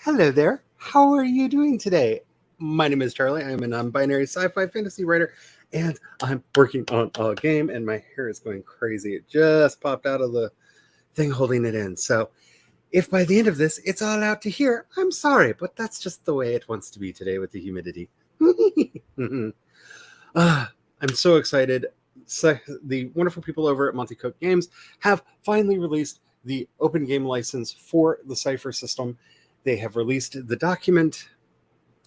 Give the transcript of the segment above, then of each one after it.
Hello there. How are you doing today? My name is Charlie. I am a non-binary sci-fi fantasy writer, and I'm working on a game, and my hair is going crazy. It just popped out of the thing holding it in. So if by the end of this it's all out to here, I'm sorry, but that's just the way it wants to be today with the humidity. I'm so excited. So, the wonderful people over at Monte Cook Games have finally released the open game license for the Cypher system. They have released the document,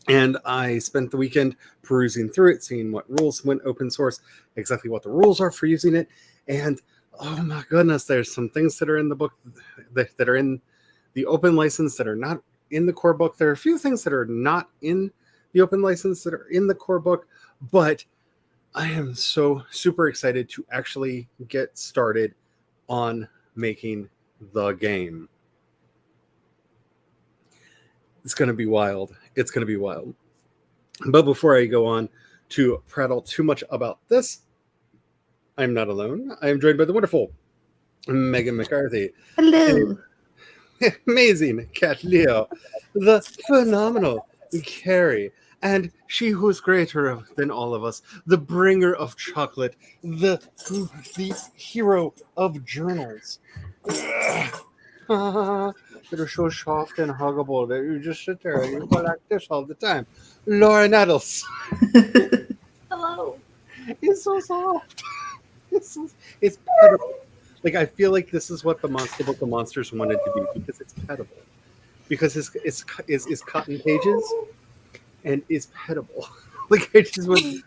and I spent the weekend perusing through it, seeing what rules went open source, exactly what the rules are for using it. And oh my goodness, there's some things that are in the book that are in the open license that are not in the core book. There are a few things that are not in the open license that are in the core book, but I am so super excited to actually get started on making the game. It's going to be wild. It's going to be wild. But before I go on to prattle too much about this, I'm not alone. I am joined by the wonderful Megan McCarthy. Hello. Amazing Cat Leo. The phenomenal Carrie. And she who's greater than all of us, the bringer of chocolate, the hero of journals. They're so soft and huggable that you just sit there and you go like this all the time. Laura Nettles. Hello. It's so soft. It's petable. Like, I feel like this is what the Monster Book of Monsters wanted to be, because it's petable. Because it's cotton pages and is petable. Like, I just want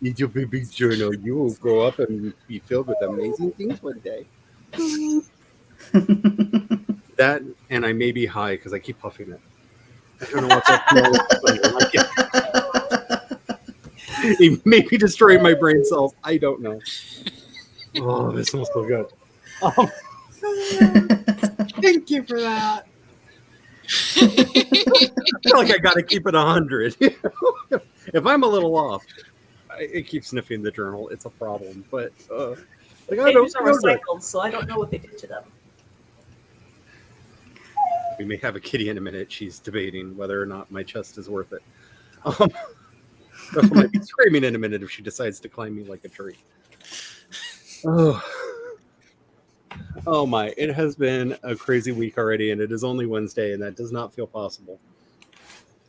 need your baby journal. You will grow up and be filled with amazing things one day. That, and I may be high because I keep puffing it. I don't know what's up. It may be destroying my brain cells. I don't know. Oh, this smells so good. Thank you for that. I feel like I got to keep it 100. If I'm a little off, it keeps sniffing the journal. It's a problem. But like, I don't Pages are know. recycled, so I don't know what they did to them. We may have a kitty in a minute. She's debating whether or not my chest is worth it. That's might be screaming in a minute if she decides to climb me like a tree. Oh my! It has been a crazy week already, and it is only Wednesday, and that does not feel possible.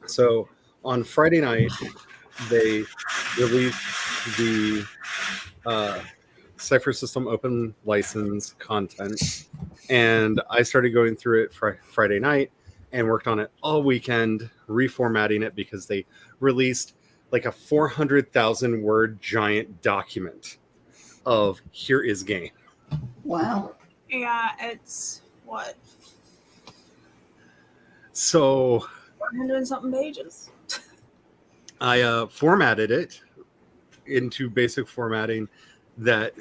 So on Friday night, they released the Cypher System open license content, and I started going through it Friday night and worked on it all weekend, reformatting it because they released like a 400,000 word giant document of here is game. Wow. Yeah, it's what? So 100 and something pages. I formatted it into basic formatting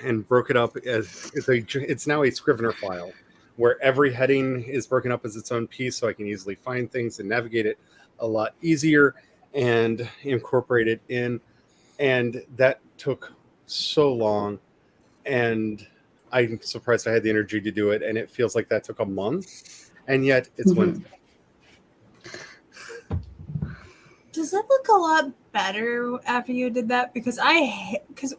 and broke it up as it's now a Scrivener file where every heading is broken up as its own piece, so I can easily find things and navigate it a lot easier and incorporate it in. And that took so long, and I'm surprised I had the energy to do it, and it feels like that took a month, and yet it's Wednesday. Does that look a lot better after you did that? Because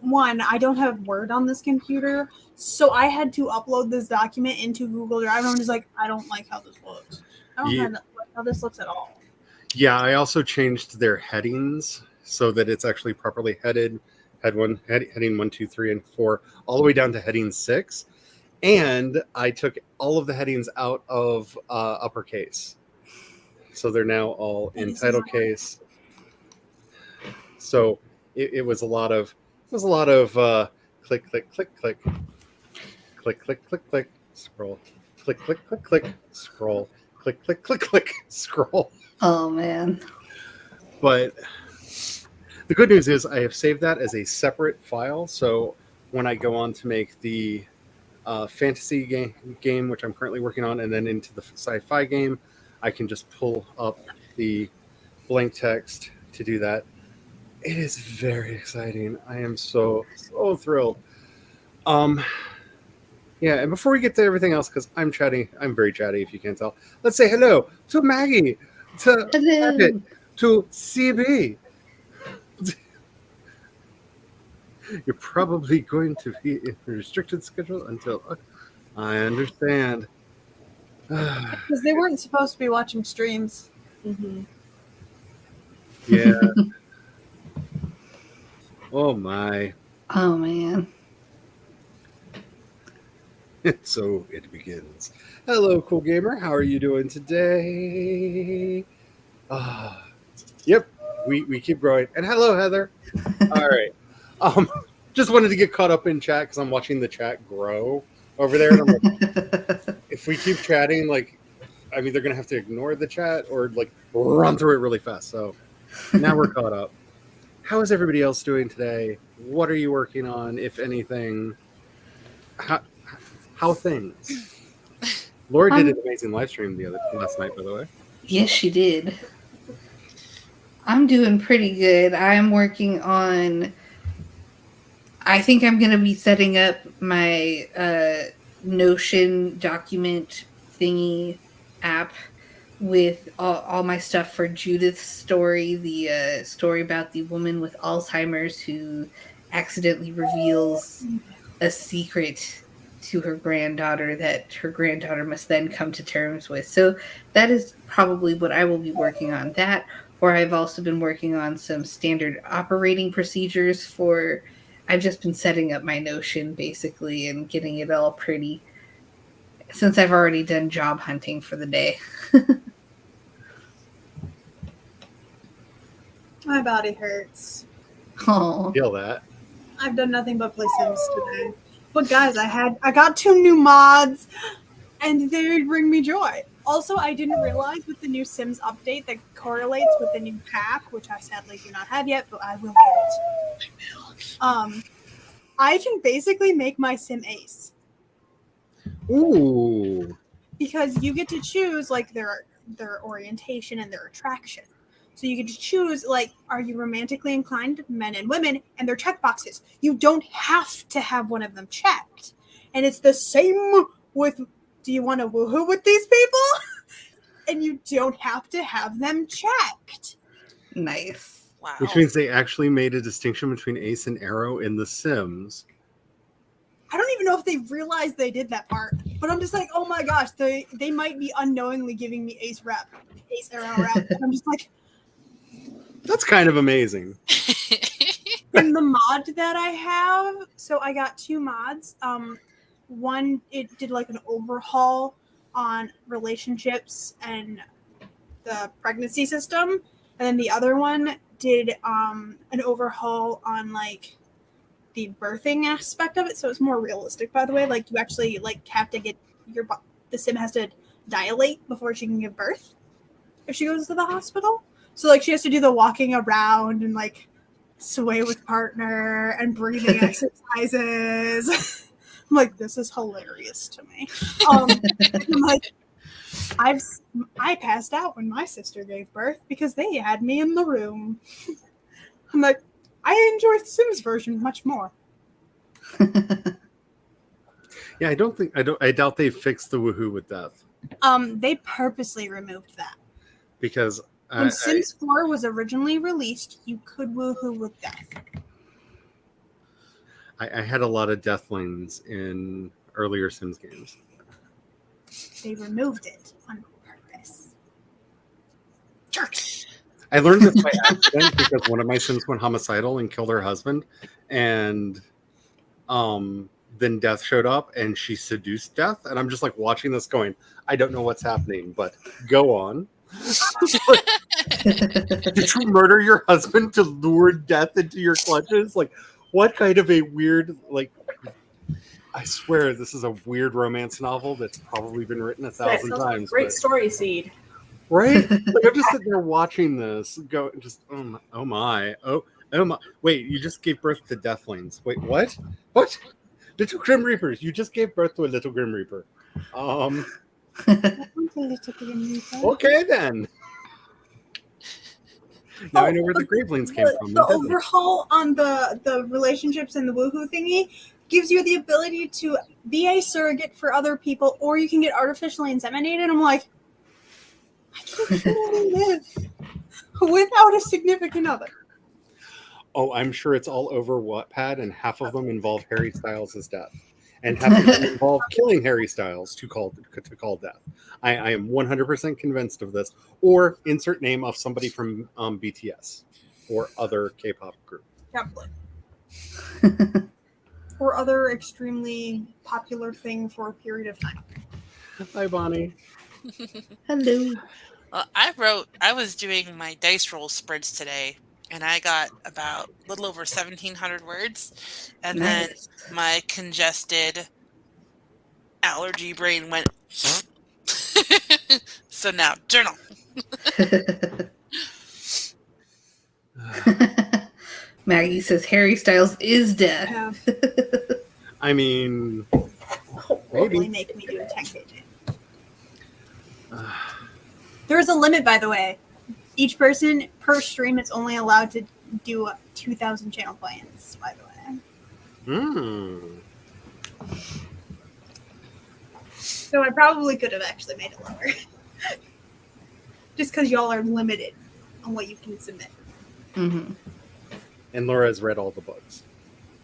one, I don't have Word on this computer, so I had to upload this document into Google Drive, and I'm just like, I don't like how this looks. I don't like how this looks at all. Yeah, I also changed their headings so that it's actually properly headed. Heading 1, 2, 3, and 4, all the way down to heading 6. And I took all of the headings out of uppercase. So they're now all in title case. So it was a lot of click, click, click, click, click, click, click, click, scroll, click, click, click, click, scroll, click, click, click, click, scroll. Oh man. But the good news is I have saved that as a separate file. So when I go on to make the fantasy game, which I'm currently working on, and then into the sci-fi game, I can just pull up the blank text to do that. It is very exciting. I am so thrilled. Yeah, and before we get to everything else, because I'm very chatty if you can't tell, let's say hello to Maggie, to Hello. edit to CB. You're probably going to be in a restricted schedule until I understand. Because they weren't supposed to be watching streams. Mm-hmm. Yeah. Oh my. Oh man. So it begins. Hello, cool gamer. How are you doing today? Yep. We keep growing. And hello, Heather. All right. Just wanted to get caught up in chat because I'm watching the chat grow over there. And I'm like, if we keep chatting, like, I'm either gonna have to ignore the chat or like run through it really fast. So now we're caught up. How is everybody else doing today? What are you working on, if anything? How things? Laura did an amazing live stream last night, by the way. Yes, she did. I'm doing pretty good. I'm working on. I think I'm going to be setting up my Notion document thingy app with all my stuff for Judith's story, the story about the woman with Alzheimer's who accidentally reveals a secret to her granddaughter that her granddaughter must then come to terms with. So that is probably what I will be working on. That, or I've also been working on some standard operating procedures for. I've just been setting up my Notion basically and getting it all pretty since I've already done job hunting for the day. My body hurts. Oh, Feel that. I've done nothing but play Sims today. But guys, I got 2 new mods, and they bring me joy. Also, I didn't realize with the new Sims update that correlates with the new pack, which I sadly do not have yet, but I will get it. I can basically make my Sim ace Ooh. because you get to choose like their orientation and their attraction. So you get to choose, like, are you romantically inclined, men and women, and their checkboxes. You don't have to have one of them checked. And it's the same with, do you want to woohoo with these people? And you don't have to have them checked. nice. Wow. Which means they actually made a distinction between Ace and Arrow in The Sims. I don't even know if they realized they did that part. But I'm just like, oh my gosh, they might be unknowingly giving me Ace Arrow rep. And I'm just like, That's kind of amazing. in the mod that I have, so I got 2 mods. One, it did like an overhaul on relationships and the pregnancy system, and then the other one did an overhaul on like the birthing aspect of it, so it's more realistic. By the way, like you actually like have to get the sim has to dilate before she can give birth if she goes to the hospital. So like she has to do the walking around and like sway with partner and breathing exercises. I'm like, this is hilarious to me. I'm like, I passed out when my sister gave birth because they had me in the room. I'm like, I enjoy the Sims version much more. Yeah, I doubt they fixed the woohoo with death They purposely removed that. because When Sims 4 was originally released, you could woohoo with death. I had a lot of death lanes in earlier Sims games. They removed it on purpose. Jerks. I learned this by accident because one of my Sims went homicidal and killed her husband, and then Death showed up and she seduced Death, and I'm just like watching this going, I don't know what's happening, but go on. Did you murder your husband to lure Death into your clutches? Like, what kind of a weird, like, I swear this is a weird romance novel that's probably been written 1,000 times. Great but- story seed. Right? Like, I'm just sitting there watching this, go just oh my. Wait, you just gave birth to Deathlings. Wait, what? What? Little Grim Reapers. You just gave birth to a little Grim Reaper. Okay then. Now I know where the Gravelings came from. The overhaul on the relationships and the woohoo thingy gives you the ability to be a surrogate for other people, or you can get artificially inseminated. I'm like, I can literally live without a significant other. Oh, I'm sure it's all over Wattpad, and half of them involve Harry Styles' death, and half of them involve killing Harry Styles to call death. I am 100% convinced of this. Or insert name of somebody from BTS or other K-pop group. Probably. Or other extremely popular thing for a period of time. Hi, Bonnie. Hello. Well, I was doing my dice roll spreads today, and I got about a little over 1,700 words. And then Nice. my congested allergy brain went. So now, journal. Maggie says Harry Styles is dead. Have I mean, probably make me do a 10K. There is a limit, by the way. Each person per stream is only allowed to do 2,000 channel plans, by the way. So I probably could have actually made it lower. Just because y'all are limited on what you can submit. Mm-hmm. And Laura has read all the books.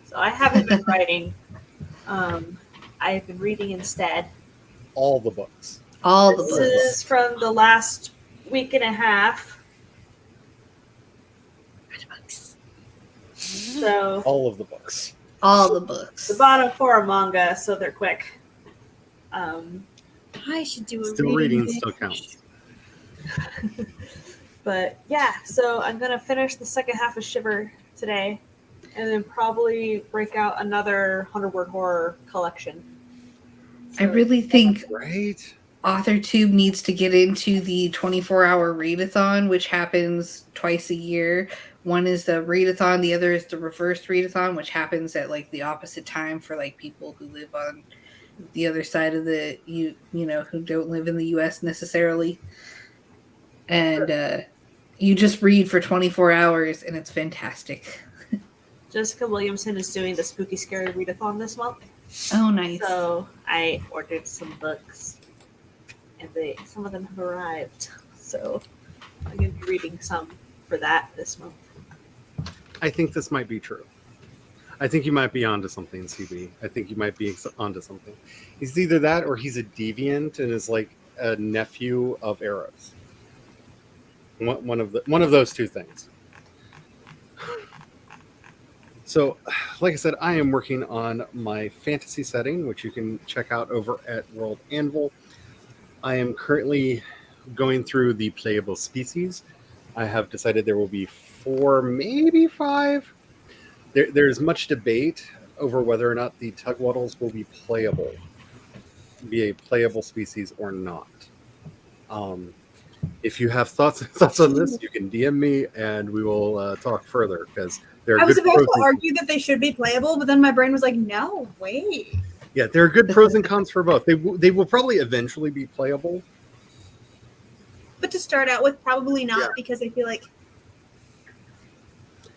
So I haven't been writing. I've been reading instead. All the books. All the This books. is from the last week and a half. So All of the books. All the books. the bottom 4 are manga, so they're quick. I should do a Still reading still counts. But yeah, so I'm gonna finish the second half of Shiver today, and then probably break out another 100-word horror collection. I really think Right? AuthorTube needs to get into the 24-hour readathon, which happens twice a year. One is the readathon, the other is the reverse readathon, which happens at like the opposite time for like people who live on the other side of the you know, who don't live in the US necessarily. And you just read for 24 hours and it's fantastic. Jessica Williamson is doing the Spooky Scary Readathon this month, Oh, nice. so I ordered some books, and some of them have arrived. So I'm gonna be reading some for that this month. I think this might be true. I think you might be onto something, CB. I think you might be onto something. He's either that or he's a deviant and is like a nephew of Eros. One of those two things. So, like I said, I am working on my fantasy setting, which you can check out over at World Anvil. I am currently going through the playable species. I have decided there will be 4, maybe 5. There's much debate over whether or not the Tugwaddles will be a playable species or not. If you have thoughts on this, you can DM me and we will talk further, because there are I was good about pros to and- argue that they should be playable, but then my brain was like, no, wait. Yeah, there are good pros and cons for both. They will probably eventually be playable. But to start out with, probably not, Yeah. because I feel like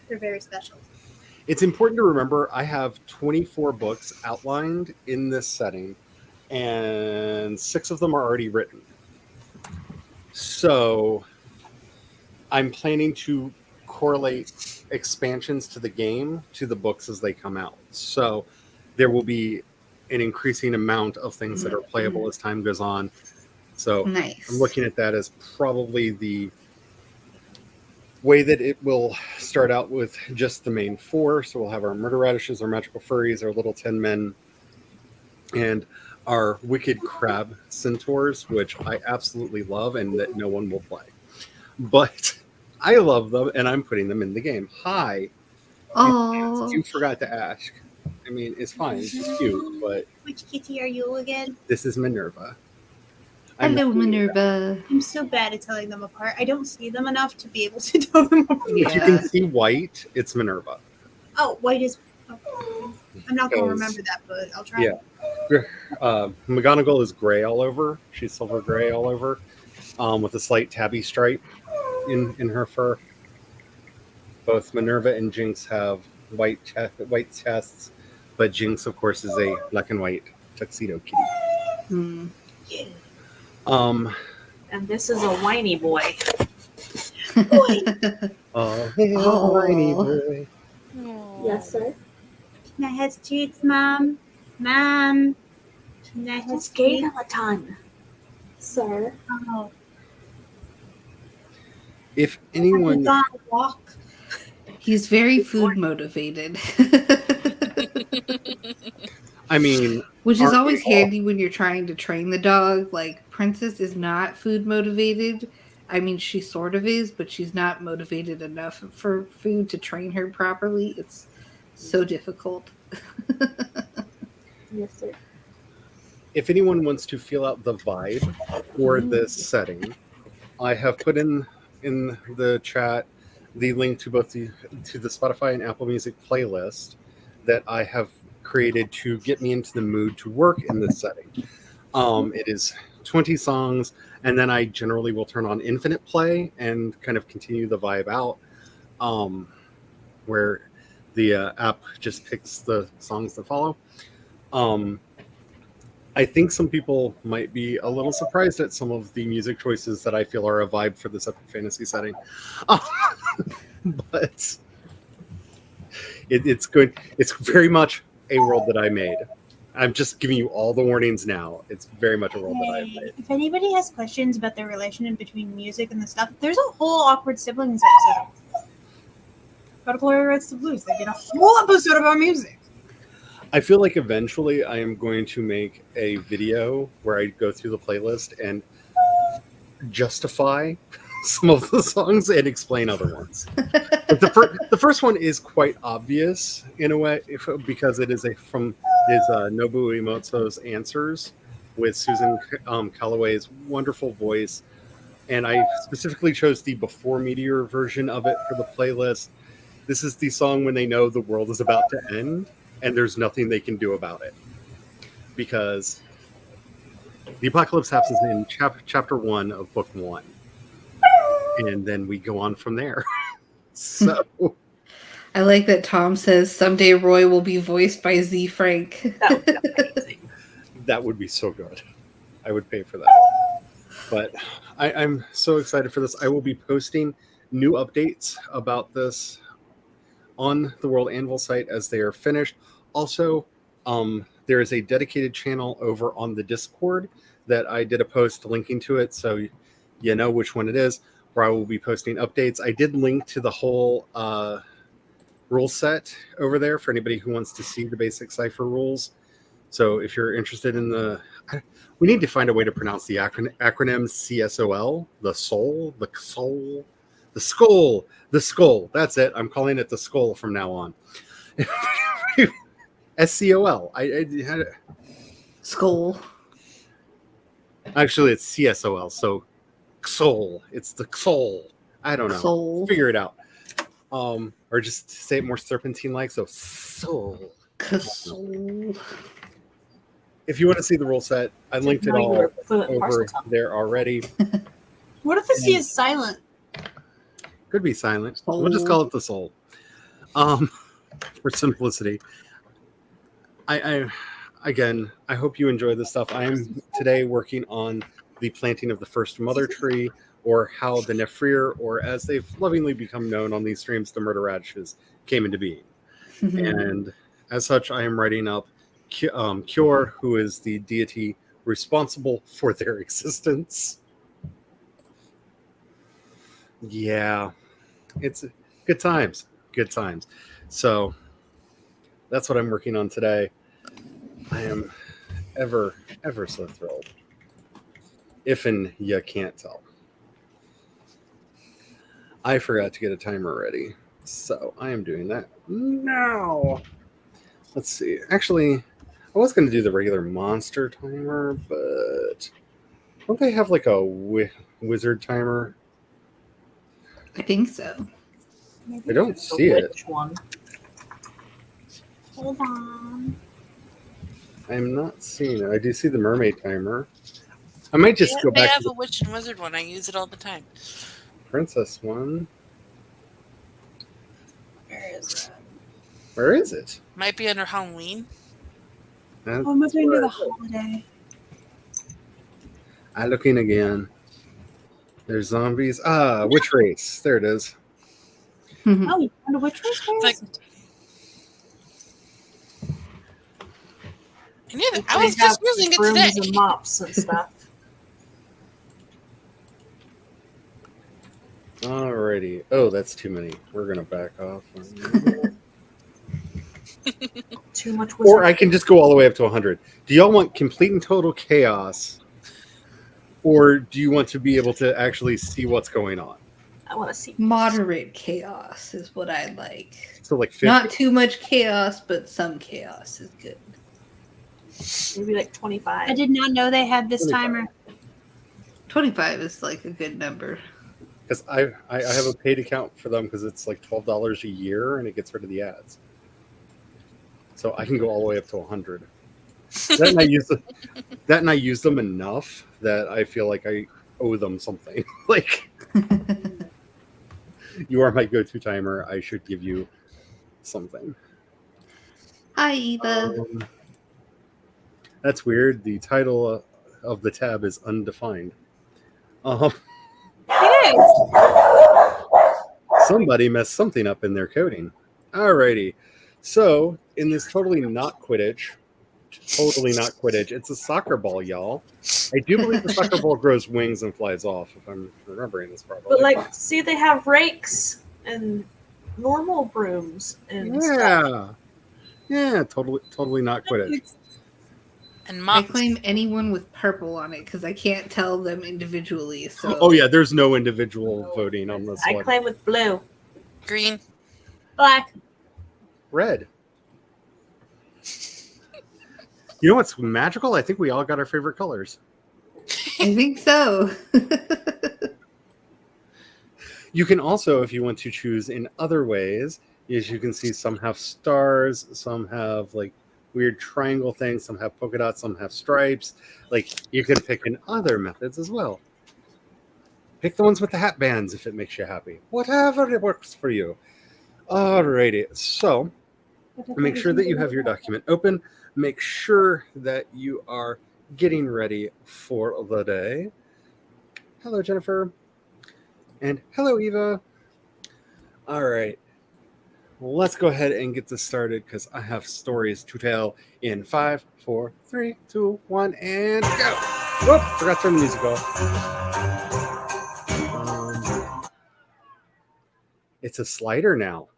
they're very special. It's important to remember I have 24 books outlined in this setting, and 6 of them are already written. So I'm planning to correlate expansions to the game to the books as they come out. So there will be an increasing amount of things that are playable as time goes on. So Nice. I'm looking at that as probably the way that it will start out with just the main 4. So we'll have our murder radishes, our magical furries, our little 10 men, and our wicked crab centaurs, which I absolutely love and that no one will play. But I love them and I'm putting them in the game. Hi. Oh, You forgot to ask. I mean, it's fine. It's cute, but Which kitty are you again? this is Minerva. I'm hello, not- Minerva. I'm so bad at telling them apart. I don't see them enough to be able to tell them apart. If you Yeah. can see white, it's Minerva. Oh, white is. Oh, I'm not going to Because- remember that, but I'll try. Yeah. McGonagall is gray all over. She's silver gray all over, with a slight tabby stripe in her fur. Both Minerva and Jinx have white chests, but Jinx, of course, is a black and white tuxedo kitty. Hmm. Yeah. And this is a whiny boy. Oh, little whiny boy. Yes, sir. Can I have treats, Mom? Mom. Can I I have just gave treats? him a ton. Sir. Oh, If I anyone, gone walk. He's very food motivated. I mean, Which is aren't we always all? handy when you're trying to train the dog. Like, Princess is not food motivated. I mean, she sort of is, but she's not motivated enough for food to train her properly. It's so difficult. Yes, sir. If anyone wants to feel out the vibe for this setting, I have put in the chat the link to both the Spotify and Apple Music playlist that I have created to get me into the mood to work in this setting. It is 20 songs, and then I generally will turn on infinite play and kind of continue the vibe out, where the app just picks the songs that follow. I think some people might be a little surprised at some of the music choices that I feel are a vibe for this epic fantasy setting. But it's good. It's very much a world that I made. I'm just giving you all the warnings now. It's very much a world that I've Hey, made. if anybody has questions about the relation between music and the stuff, there's a whole Awkward Siblings episode. Go to Glory Writes the Blues. They did a whole episode about music. I feel like eventually I am going to make a video where I go through the playlist and justify some of the songs and explain other ones. But the first one is quite obvious in a way because it is from Nobuo Uematsu's Answers with Susan Calloway's wonderful voice. And I specifically chose the Before Meteor version of it for the playlist. This is the song when they know the world is about to end and there's nothing they can do about it. Because the apocalypse happens in chapter 1 of book 1. And then we go on from there. So I like that Tom says someday Roy will be voiced by Z Frank. That would be amazing. that would be so good. I would pay for that. But I'm so excited for this. I will be posting new updates about this on the World Anvil site as they are finished. Also, there is a dedicated channel over on the Discord that I did a post linking to it, so you know which one it is, where I will be posting updates. I did link to the whole rule set over there for anybody who wants to see the basic Cypher rules. So if you're interested in we need to find a way to pronounce the acronym CSOL, the soul, the soul. The skull. The skull. That's it. I'm calling it the skull from now on. SCOL. I had it. Skull. Actually, it's CSOL. So, soul. It's the soul. I don't know. Soul. Figure it out. Or just say it more serpentine-like. So, soul. Soul. If you want to see the rule set, I linked it Now you all were fluent over parcel tongue. there already. What if the C is silent? Could be silent. Soul. We'll just call it the soul. For simplicity. I again, I hope you enjoy this stuff. I am today working on the planting of the first mother tree, or how the Nefrir, or as they've lovingly become known on these streams, the murder radishes, came into being. And as such, I am writing up Kjor, who is the deity responsible for their existence. Yeah, it's good times. Good times. So that's what I'm working on today. I am ever so thrilled. If you can't tell. I forgot to get a timer ready, so I am doing that now. Let's see. Actually, I was going to do the regular monster timer, but don't they have like a wizard timer? I think so. I don't The see it. witch one. Hold on. I'm not seeing it. I do see the mermaid timer. I might just go They back have to a witch and wizard one. I use it all the time. the princess one. Where is it? Where is it? Might be under Halloween. That's Oh, I'm moving to where the is it? holiday. I'm looking again. There's zombies. Ah, witch race. There it is. Oh, you wonder which race It's like is it? I knew that. I They was just have using it brooms today. and mops and stuff. Alrighty. Oh, that's too many. We're gonna back off. Too much Or wizard. I can just go all the way up to 100. Do y'all want complete and total chaos? Or do you want to be able to actually see what's going on? I want to see. Moderate chaos is what I like. So like 50? Not too much chaos, but some chaos is good. Maybe like 25. I did not know they had this 25. timer. 25 is like a good number. Because I have a paid account for them because it's like $12 a year and it gets rid of the ads. So I can go all the way up to 100. That and I use them enough that I feel like I owe them something. Like, you are my go-to timer. I should give you something. Hi, Eva. That's weird. The title of the tab is undefined. It is. Somebody messed something up in their coding. Alrighty. So, in this totally not Quidditch, it's a soccer ball, y'all. I do believe the soccer ball grows wings and flies off, if I'm remembering this properly. But like, see, they have rakes and normal brooms and stuff. Yeah, totally not Quidditch. It's- And I mops. claim anyone with purple on it because I can't tell them individually. So Oh yeah, there's no individual voting on this I one. claim with blue. Green. Black. Red. You know what's magical? I think we all got our favorite colors. I think so. You can also, if you want to choose in other ways, as you can see, some have stars, some have like weird triangle things, some have polka dots, some have stripes. Like, you can pick in other methods as well. Pick the ones with the hat bands if it makes you happy. Whatever it works for you. Alrighty, so make sure that you have your document open. Make sure that you are getting ready for the day. Hello, Jennifer. And hello, Eva. All right. Let's go ahead and get this started because I have stories to tell in 5, 4, 3, 2, 1, and go. Whoop, forgot to turn the music off. It's a slider now.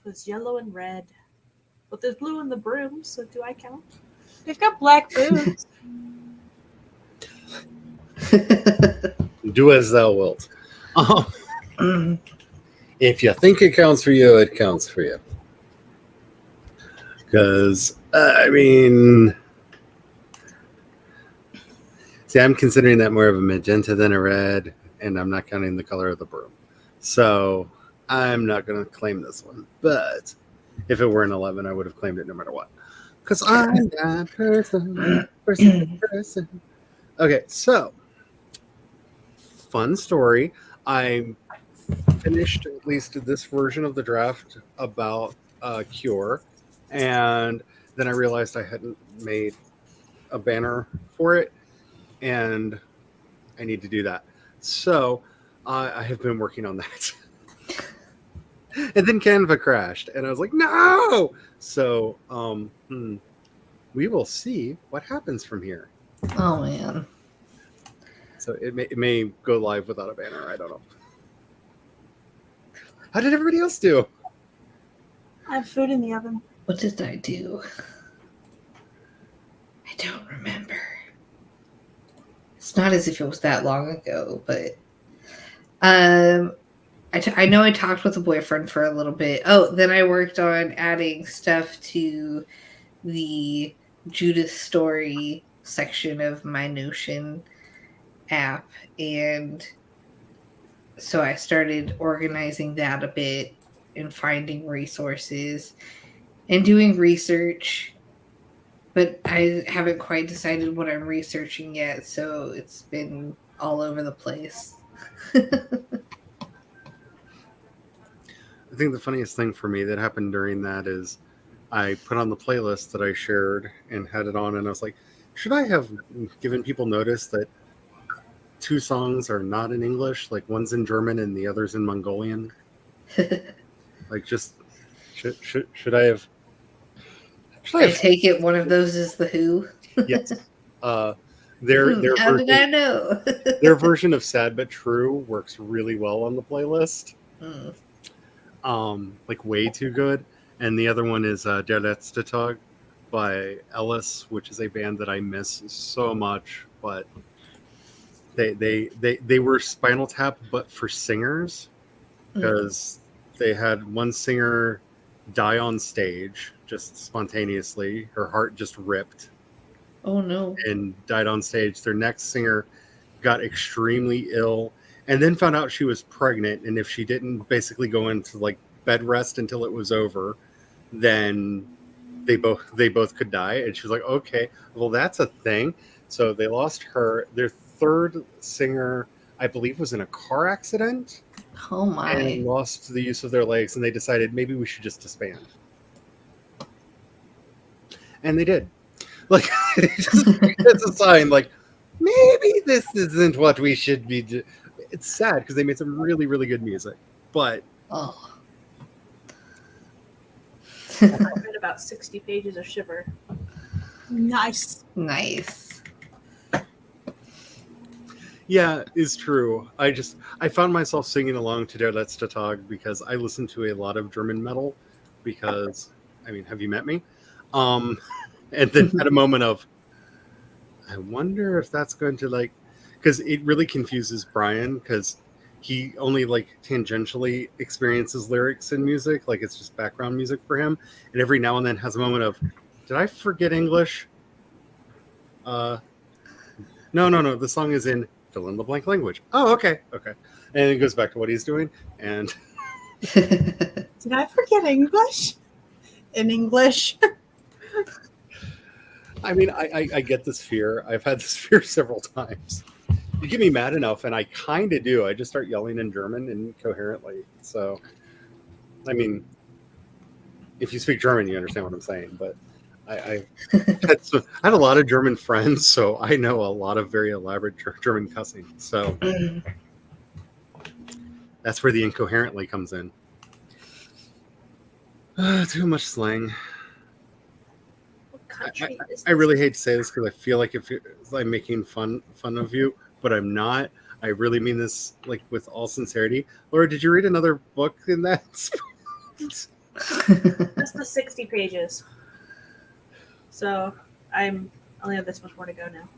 There's yellow and red. But there's blue in the broom, so do I count? They've got black boots. Do as thou wilt. Mm. If you think it counts for you, it counts for you. Because, I mean, see, I'm considering that more of a magenta than a red, and I'm not counting the color of the broom. So I'm not going to claim this one. But if it were an 11, I would have claimed it no matter what. Because I'm that person. Okay, so fun story. I finished at least this version of the draft about Cure, and then I realized I hadn't made a banner for it, and I need to do that. So I have been working on that. And then Canva crashed, and I was like, no! So we will see what happens from here. Oh man. So it may go live without a banner. I don't know. How did everybody else do? I have food in the oven. What did I do? I don't remember. It's not as if it was that long ago, but I know I talked with a boyfriend for a little bit. Oh, then I worked on adding stuff to the Judith Story section of my Notion app, and so I started organizing that a bit and finding resources and doing research, but I haven't quite decided what I'm researching yet, so it's been all over the place. I think the funniest thing for me that happened during that is I put on the playlist that I shared and had it on, and I was like, should I have given people notice that 2 songs are not in English? Like one's in German and the other's in Mongolian. Like, just should I have? I take it one of those is the Who. Yes. Their How did I version, know? their version of "Sad but True" works really well on the playlist. Like way too good. And the other one is Der letzte Tag by Ellis, which is a band that I miss so much. But they were Spinal Tap, but for singers, because they had one singer die on stage just spontaneously. Her heart just ripped Oh no. and died on stage. Their next singer got extremely ill and then found out she was pregnant, and if she didn't basically go into like bed rest until it was over, then they both could die. And she was like, okay, well, that's a thing. So they lost her. Their third singer, I believe, was in a car accident Oh my. and lost the use of their legs, and they decided maybe we should just disband. And they did. Like, it's a sign, like, maybe this isn't what we should be doing. It's sad because they made some really, really good music, but Oh. I read about 60 pages of Shiver. Nice. Nice. yeah, it's true. I found myself singing along to Der letzte Tag because I listen to a lot of German metal because, I mean, have you met me? And then had a moment of, I wonder if that's going to like, because it really confuses Brian because he only like tangentially experiences lyrics in music, like it's just background music for him, and every now and then has a moment of, did I forget English? No, the song is in fill in the blank language. Oh, okay, and it goes back to what he's doing, and Did I forget English? In English. I mean, I get this fear. I've had this fear several times. You get me mad enough, and I kind of do. I just start yelling in German incoherently. So, I mean, if you speak German, you understand what I'm saying. But I had a lot of German friends, so I know a lot of very elaborate German cussing. So that's where the incoherently comes in. Too much slang. What country is this? I really hate to say this because I feel like if I'm making fun of you, but I'm not. I really mean this like with all sincerity. Laura, did you read another book in that? Just the 60 pages. So I only have this much more to go now.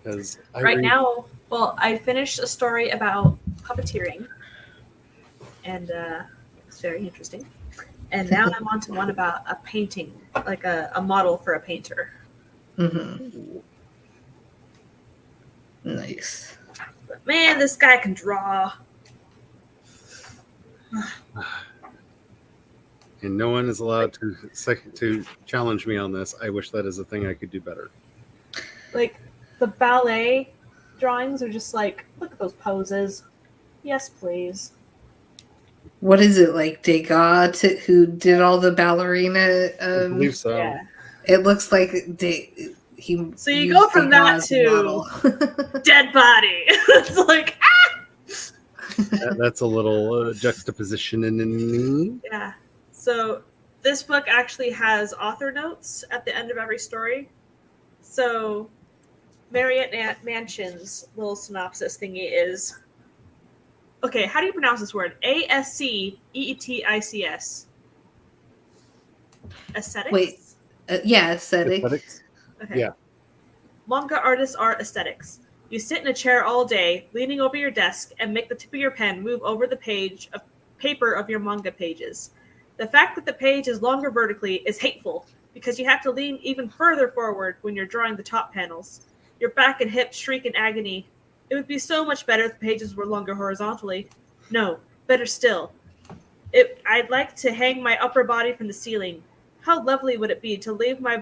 Because Right now, well, I finished a story about puppeteering, and it's very interesting. And now I'm on to one about a painting, like a model for a painter. Mhm. Nice. But man, this guy can draw. And no one is allowed to challenge me on this. I wish that is a thing I could do better. Like, the ballet drawings are just like, look at those poses. Yes, please. What is it like, Degas, who did all the ballerina? I believe so. Yeah. It looks like he. So you used go from that Degas' to- model. Dead body. It's like, That's a little juxtaposition in yeah. So this book actually has author notes at the end of every story. So Marriott Mansion's little synopsis thingy is, okay, how do you pronounce this word? Asceetics. Aesthetics? Wait. Yeah, aesthetic. aesthetics. Okay. Yeah. Manga artists are aesthetics. You sit in a chair all day, leaning over your desk, and make the tip of your pen move over the page of paper of your manga pages. The fact that the page is longer vertically is hateful, because you have to lean even further forward when you're drawing the top panels. Your back and hips shriek in agony. It would be so much better if the pages were longer horizontally. No, better still. I'd like to hang my upper body from the ceiling. How lovely would it be to leave my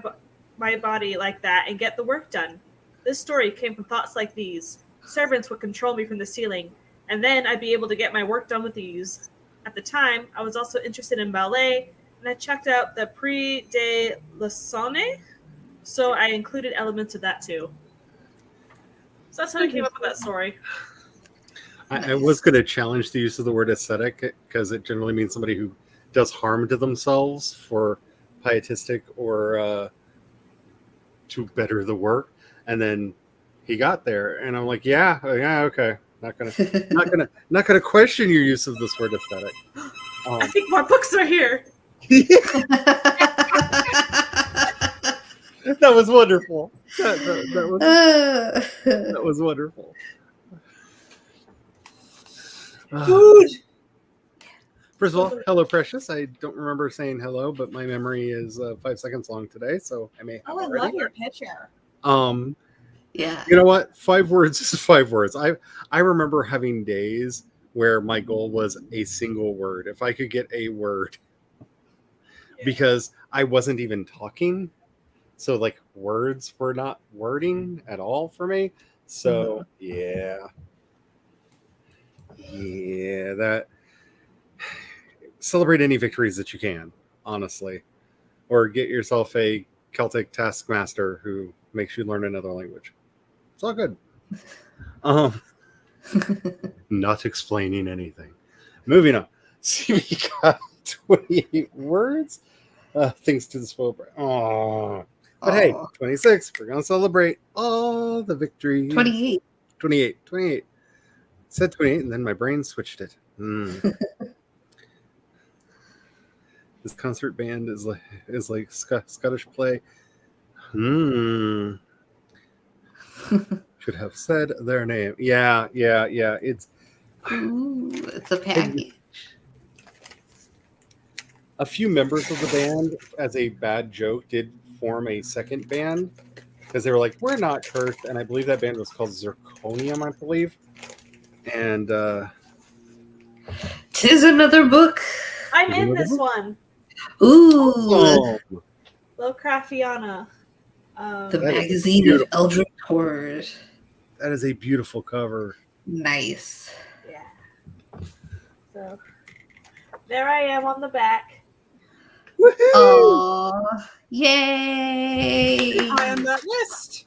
body like that and get the work done? This story came from thoughts like these. Servants would control me from the ceiling, and then I'd be able to get my work done with ease. At the time, I was also interested in ballet, and I checked out the Prix de Lausanne, so I included elements of that too. So that's how I came up with that story. I was going to challenge the use of the word aesthetic because it generally means somebody who does harm to themselves for pietistic or to better the work. And then he got there, and I'm like, yeah, okay. Not gonna question your use of this word aesthetic. I think more books are here. That was wonderful. That was wonderful. Food. First of all, hello, Precious. I don't remember saying hello, but my memory is 5 seconds long today, so I may have Oh, I already. love your picture. Yeah. You know what? 5 words is 5 words. I remember having days where my goal was a single word. If I could get a word, because I wasn't even talking, so like words were not wording at all for me. So yeah, that celebrate any victories that you can, honestly, or get yourself a Celtic taskmaster who makes you learn another language. It's all good. Not explaining anything. Moving on. CV got 28 words. Things to the spoil. Oh, but hey, 26. We're gonna celebrate all the victories. 28. 28. Said 28, and then my brain switched it. This concert band is like Scottish play. Should have said their name. Yeah. It's It's a package. a few members of the band, as a bad joke, did form a second band because they were like, "We're not cursed," and I believe that band was called Zirconium, I believe. And 'Tis another book. I'm in this one. Ooh, Lovecraftiana. the That is magazine of beautiful. Eldritch horrors. that is a beautiful cover. Nice. Yeah. So there I am on the back. Oh, yay! I am that list.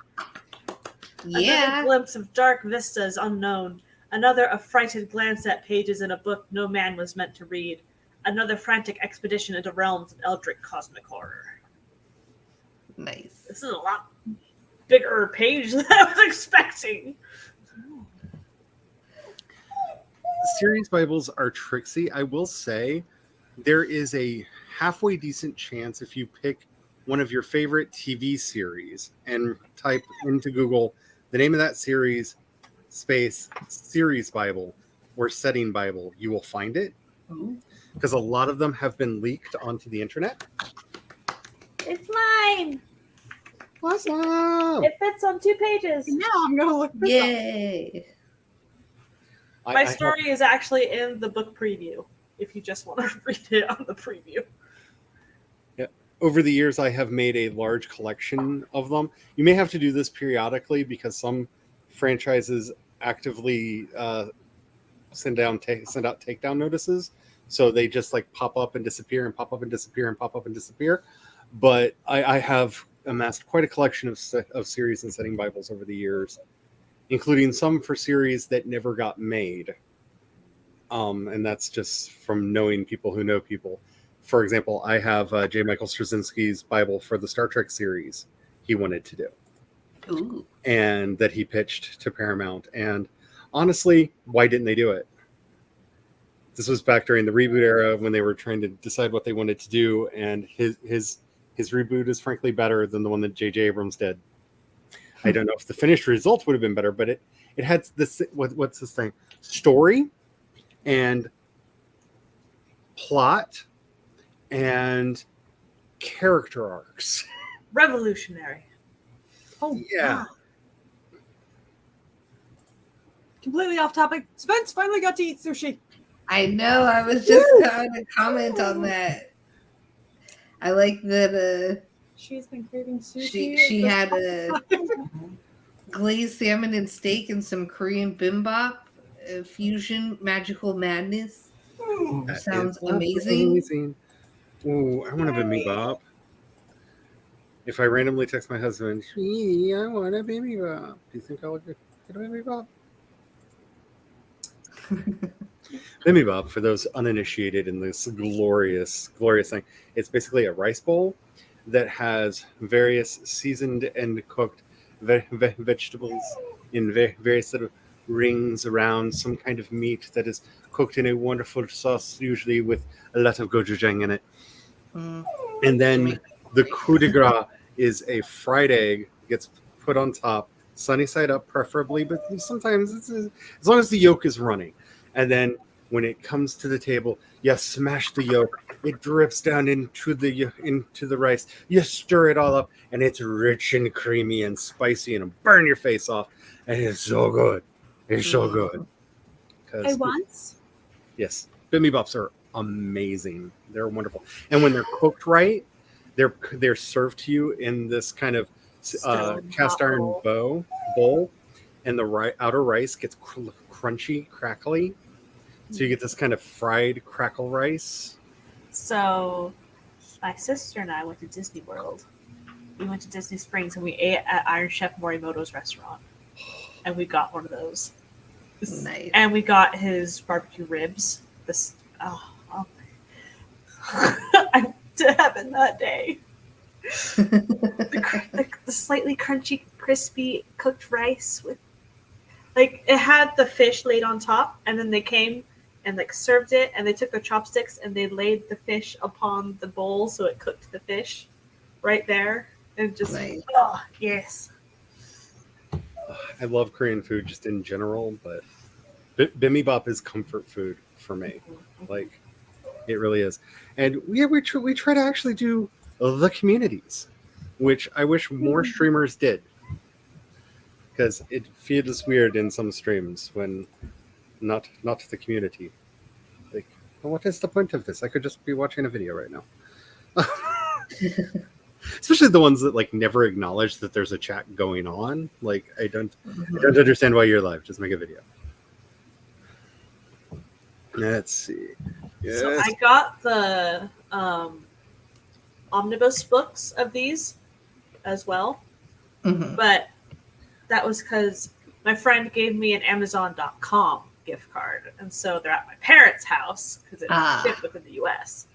Another Yeah. glimpse of dark vistas unknown. Another affrighted glance at pages in a book no man was meant to read. Another frantic expedition into realms of eldritch cosmic horror. Nice. This is a lot bigger page than I was expecting. Series Bibles are tricksy. I will say, there is a halfway decent chance if you pick one of your favorite TV series and type into Google the name of that series, space, series Bible, or setting Bible, you will find it. Because a lot of them have been leaked onto the internet. It's mine. Awesome! It fits on 2 pages. Now I'm gonna look this up. Yay! My story is actually in the book preview. If you just want to read it on the preview. Over the years, I have made a large collection of them. You may have to do this periodically because some franchises actively send out takedown notices. So they just like pop up and disappear and pop up and disappear and pop up and disappear. But I have amassed quite a collection of series and setting Bibles over the years, including some for series that never got made. And that's just from knowing people who know people. For example, I have J. Michael Straczynski's Bible for the Star Trek series he wanted to do. Ooh. And that he pitched to Paramount. And honestly, why didn't they do it? This was back during the reboot era when they were trying to decide what they wanted to do, and his reboot is frankly better than the one that J.J. Abrams did. I don't know if the finished result would have been better, but it had this, what's this thing? Story and plot and character arcs. Revolutionary. Oh Yeah. wow. Completely off topic. Spence finally got to eat sushi. I know. I was just going to comment on that. I like that She's been craving sushi. she had a glazed salmon and steak and some Korean bibimbap fusion magical madness. That Sounds is amazing. Ooh, I want a bibimbap. If I randomly text my husband, "Gee, I want a bibimbap," do you think I'll get a bibimbap? Bibimbap, for those uninitiated in this glorious thing, it's basically a rice bowl that has various seasoned and cooked vegetables in various sort of rings around some kind of meat that is cooked in a wonderful sauce, usually with a lot of gochujang in it. And then the coup de grace is a fried egg, gets put on top, sunny side up preferably, but sometimes it's as long as the yolk is running. And then when it comes to the table, you smash the yolk. It drips down into the rice. You stir it all up, and it's rich and creamy and spicy, and it'll burn your face off. And it's so good. It's so good. I once. Yes, bimbimbap are amazing. They're wonderful, and when they're cooked right, they're served to you in this kind of cast iron bowl, and the outer rice gets crunchy, crackly. So you get this kind of fried crackle rice. So my sister and I went to Disney World. We went to Disney Springs and we ate at Iron Chef Morimoto's restaurant. And we got one of those. Nice. And we got his barbecue ribs. I'm to heaven that day. the slightly crunchy, crispy cooked rice with it had the fish laid on top, and then they came and served it, and they took their chopsticks and they laid the fish upon the bowl so it cooked the fish right there. And just oh yes. I love Korean food just in general, but bibimbap is comfort food for me. Like, it really is. And we try to actually do the communities, which I wish more streamers did, because it feels weird in some streams when not the community. Like, well, what is the point of this? I could just be watching a video right now. Especially the ones that never acknowledge that there's a chat going on. Like, I don't understand why you're live. Just make a video. Let's see. Yes. So I got the omnibus books of these as well, but that was because my friend gave me an Amazon.com gift card, and so they're at my parents' house because it's shipped within the U.S.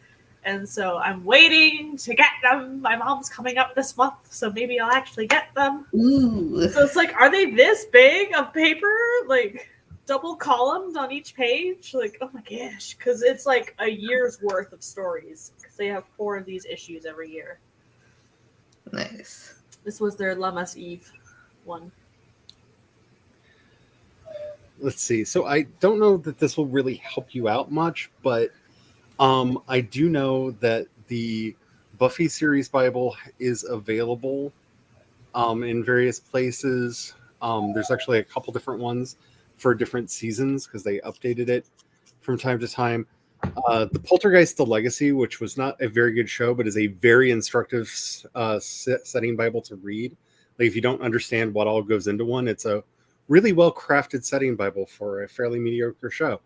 And so I'm waiting to get them. My mom's coming up this month, so maybe I'll actually get them. Ooh. So it's are they this big of paper? double columns on each page. Like, oh my gosh, because it's like a year's worth of stories. Because they have 4 of these issues every year. Nice. This was their Lemmas Eve one. Let's see. So I don't know that this will really help you out much, but I do know that the Buffy series Bible is available in various places. There's actually a couple different ones for different seasons because they updated it from time to time. The Poltergeist: The Legacy, which was not a very good show, but is a very instructive setting Bible to read. Like if you don't understand what all goes into one, it's a really well crafted setting Bible for a fairly mediocre show.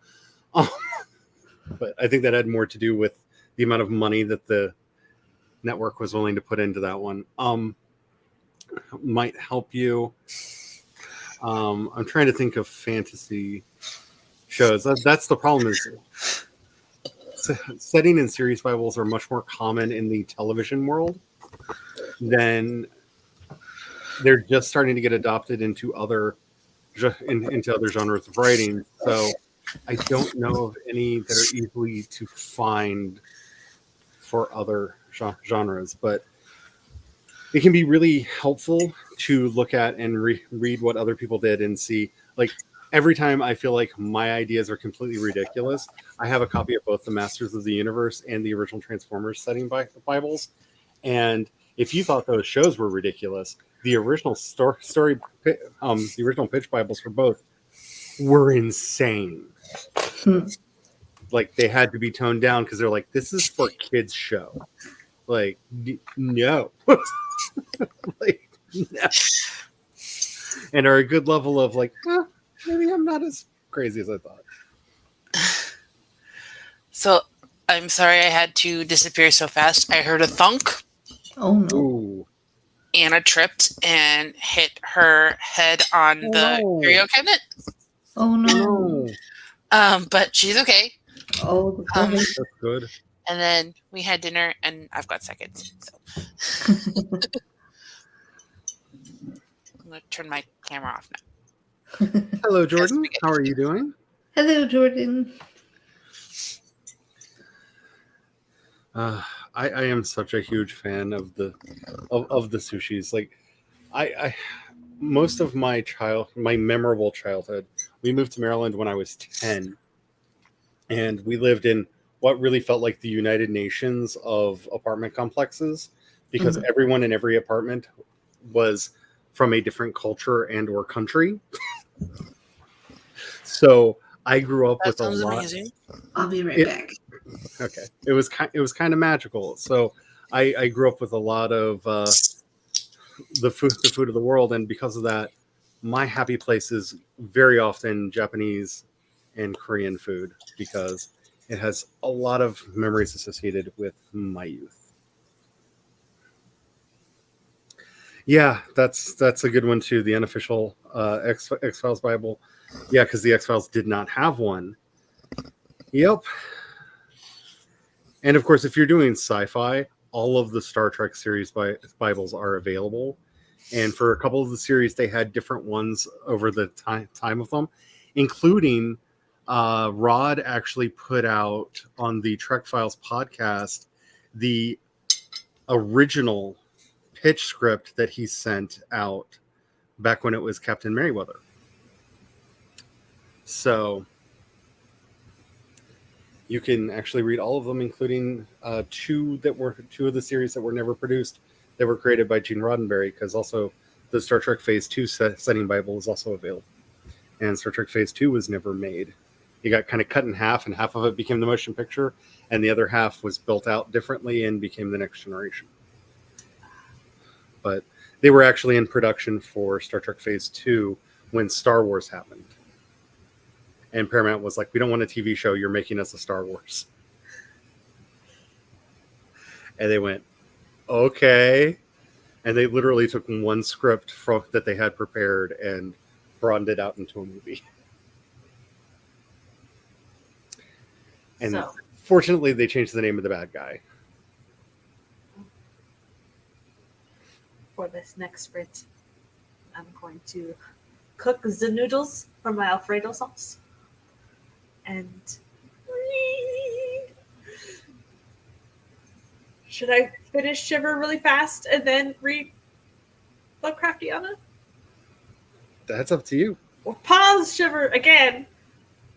But I think that had more to do with the amount of money that the network was willing to put into that one. Might help you. I'm trying to think of fantasy shows. That's the problem is setting in series Bibles are much more common in the television world than they're just starting to get adopted into other genres of writing. So I don't know of any that are easily to find for other genres, but it can be really helpful to look at and read what other people did and see. Like every time I feel like my ideas are completely ridiculous, I have a copy of both the Masters of the Universe and the original Transformers setting Bibles. And if you thought those shows were ridiculous, the original the original pitch Bibles for both were insane. Like they had to be toned down because they're like, this is for kids show. Like, no. Like, no. And are a good level of like, maybe I'm not as crazy as I thought. So I'm sorry I had to disappear so fast. I heard a thunk. Oh no. Ooh. Anna tripped and hit her head on the No. curio cabinet. Oh no. No. But she's okay. Oh, the poor baby. That's good. And then we had dinner, and I've got seconds. So I'm going to turn my camera off now. Hello, Jordan. Yes, How are you doing? Hello, Jordan. I am such a huge fan of the sushis. Like, I most of my memorable childhood, we moved to Maryland when I was 10, and we lived in what really felt like the United Nations of apartment complexes because everyone in every apartment was from a different culture and or country. So I grew up with a lot. Amazing. I'll be right back. Okay, it was kind of magical. So I grew up with a lot of the food of the world, and because of that, my happy place is very often Japanese and Korean food because it has a lot of memories associated with my youth. Yeah, that's a good one too. The unofficial X-Files Bible. Yeah, because the X-Files did not have one. Yep. And of course, if you're doing sci-fi, all of the Star Trek series Bibles are available. And for a couple of the series, they had different ones over the time of them, including Rod actually put out on the Trek Files podcast the original pitch script that he sent out back when it was Captain Merryweather. So you can actually read all of them, including two of the series that were never produced that were created by Gene Roddenberry, because also the Star Trek Phase 2 setting Bible is also available. And Star Trek Phase 2 was never made. It got kind of cut in half, and half of it became the motion picture, and the other half was built out differently and became the Next Generation. But they were actually in production for Star Trek Phase 2 when Star Wars happened. And Paramount was like, we don't want a TV show, you're making us a Star Wars. And they went, okay. And they literally took one script that they had prepared and broadened it out into a movie. And So, fortunately, they changed the name of the bad guy. for this next sprint, I'm going to cook the noodles for my Alfredo sauce. And should I finish Shiver really fast and then read Lovecraftiana? That's up to you. Or pause Shiver again?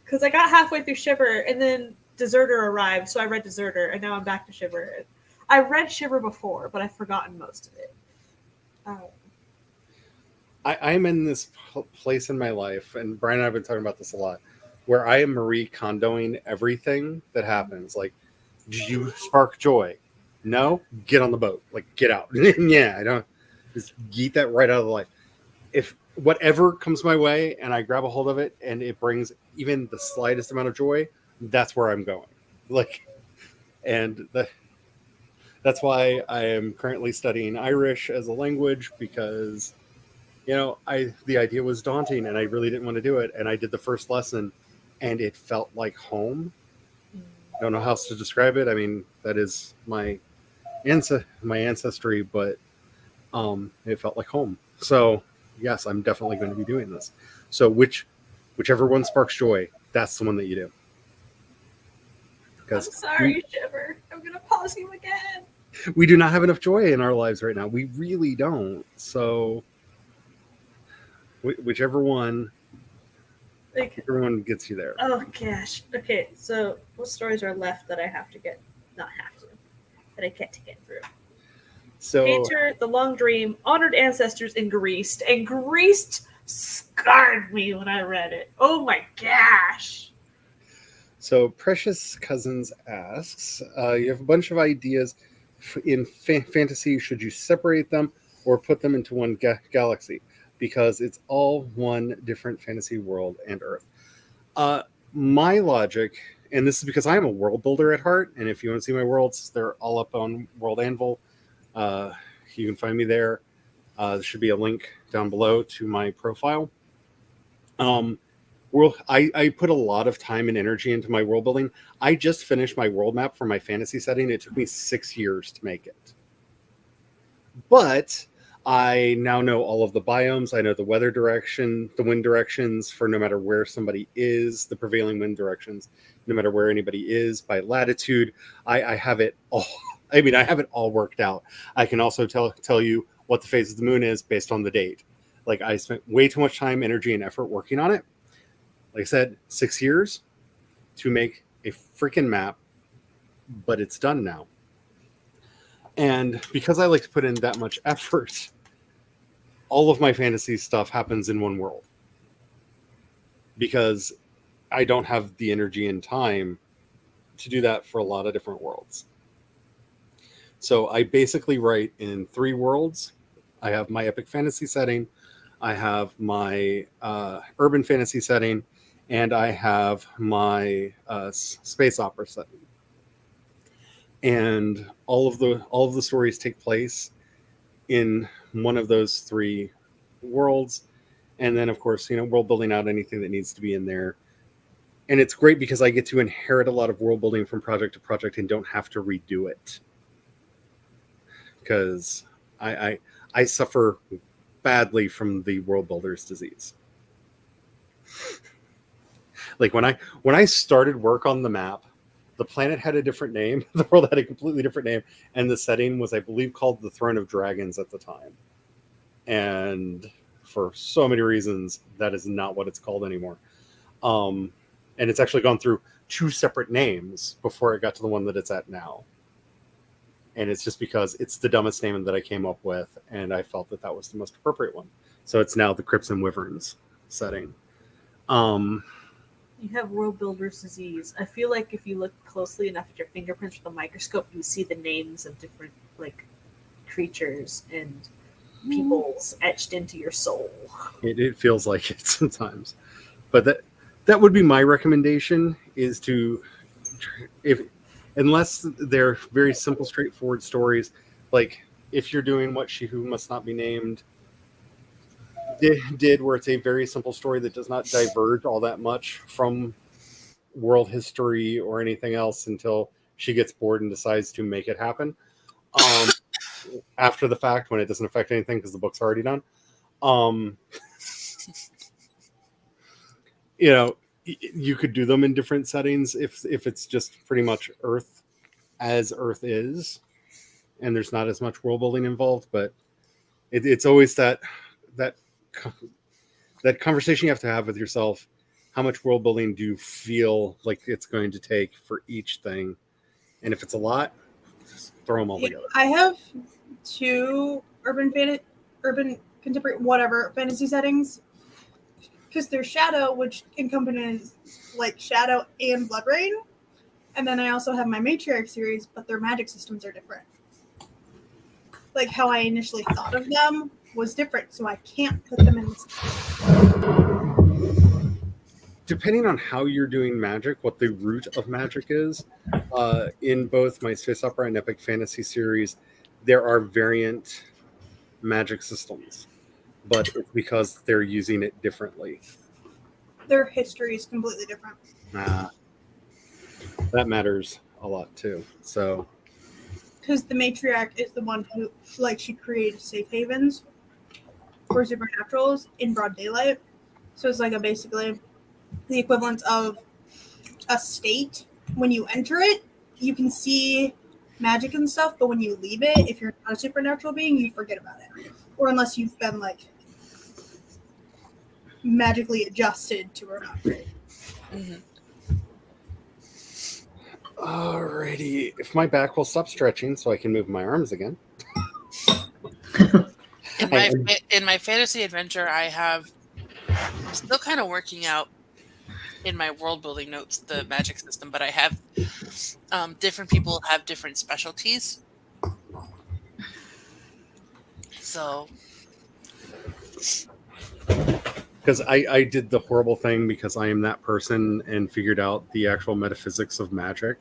Because I got halfway through Shiver and then Deserter arrived, so I read Deserter, and now I'm back to Shiver. I read Shiver before, but I've forgotten most of it. I'm in this place in my life, and Brian and I have been talking about this a lot, where I am Marie Kondoing everything that happens. Like, did you spark joy? No? Get on the boat. Like, get out. Yeah, I don't just yeet that right out of the life. If whatever comes my way and I grab a hold of it and it brings even the slightest amount of joy, that's where I'm going. Like, and that's why I am currently studying Irish as a language, because the idea was daunting and I really didn't want to do it. And I did the first lesson and it felt like home. I don't know how else to describe it. I mean, that is my ancestry, but it felt like home. So yes, I'm definitely going to be doing this. So whichever one sparks joy, that's the one that you do. I'm sorry, Shiver. I'm going to pause you again. We do not have enough joy in our lives right now. We really don't. So whichever one gets you there. Oh gosh. Okay, so what stories are left that I have to get? Not have to, that I get to get through. So Painter, The Long Dream, Honored Ancestors, and Greased. And Greased scarred me when I read it. Oh my gosh. So Precious Cousins asks, you have a bunch of ideas in fantasy. Should you separate them or put them into one galaxy? Because it's all one different fantasy world and Earth. My logic, and this is because I am a world builder at heart, and if you want to see my worlds, they're all up on World Anvil. You can find me there. There should be a link down below to my profile. I put a lot of time and energy into my world building. I just finished my world map for my fantasy setting. It took me 6 years to make it. But I now know all of the biomes. I know the weather direction, the wind directions for no matter where somebody is, the prevailing wind directions, no matter where anybody is by latitude. I have it all. I mean, I have it all worked out. I can also tell you what the phase of the moon is based on the date. Like, I spent way too much time, energy, and effort working on it. Like I said, 6 years to make a freaking map, but it's done now. And because I like to put in that much effort, all of my fantasy stuff happens in one world. Because I don't have the energy and time to do that for a lot of different worlds. So I basically write in 3 worlds. I have my epic fantasy setting, I have my urban fantasy setting, and I have my space opera setting. And all of the stories take place in one of those 3 worlds. And then, of course, world building out anything that needs to be in there. And it's great because I get to inherit a lot of world building from project to project and don't have to redo it. Because I suffer badly from the world builder's disease. Like when I started work on the map, the planet had a different name, the world had a completely different name, and the setting was, I believe, called the Throne of Dragons at the time. And for so many reasons, that is not what it's called anymore. And it's actually gone through 2 separate names before it got to the one that it's at now. And it's just because it's the dumbest name that I came up with, and I felt that was the most appropriate one. So it's now the Crypts and Wyverns setting. You have world builder's disease. I feel like if you look closely enough at your fingerprints with a microscope, you see the names of different creatures and peoples etched into your soul. It feels like it sometimes. But that would be my recommendation, is to, unless they're very simple, straightforward stories, like if you're doing what She Who Must Not Be Named did, where it's a very simple story that does not diverge all that much from world history or anything else until she gets bored and decides to make it happen after the fact, when it doesn't affect anything because the book's already done. you know, you could do them in different settings if it's just pretty much Earth as Earth is, and there's not as much world building involved. But it's always that that conversation you have to have with yourself. How much world building do you feel like it's going to take for each thing? And if it's a lot, just throw them all together. I have two urban contemporary, whatever fantasy settings, because there's Shadow, which encompasses like Shadow and Blood Rain, and then I also have my Matriarch series, but their magic systems are different. Like how I initially thought of them was different, so I can't put them in. Depending on how you're doing magic, what the root of magic is, in both my Space Opera and Epic Fantasy series, there are variant magic systems, but it's because they're using it differently. Their history is completely different. That matters a lot too. So, Because the Matriarch is the one who, like, she created safe havens for supernaturals in broad daylight. So it's like basically the equivalent of a state. When you enter it, you can see magic and stuff, but when you leave it, if you're not a supernatural being, you forget about it. Or unless you've been, like, magically adjusted to remember it. alrighty. If my back will stop stretching so I can move my arms again. In my fantasy adventure, I'm still kind of working out in my world building notes the magic system, but I have different people have different specialties. So, Because I did the horrible thing because I am that person and figured out the actual metaphysics of magic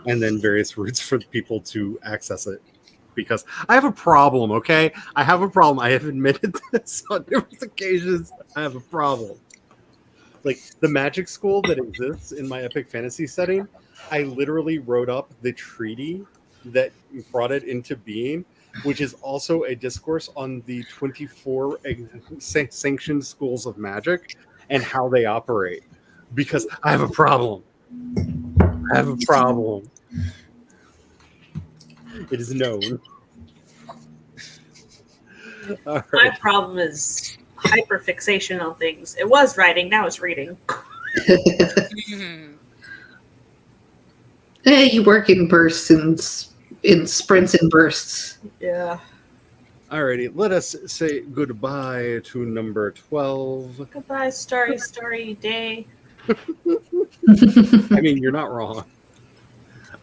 and then various routes for people to access it. Because I have a problem, okay? I have a problem. I have admitted this on numerous occasions. I have a problem. Like the magic school that exists in my epic fantasy setting, I literally wrote up the treaty that brought it into being, which is also a discourse on the 24 sanctioned schools of magic and how they operate. Because I have a problem. I have a problem. It is known. All My right. problem is hyperfixation on things. It was writing, now it's reading. Hey, you work in bursts and in sprints and bursts. Yeah. Alrighty, let us say goodbye to number 12. Goodbye, starry day. I mean, you're not wrong.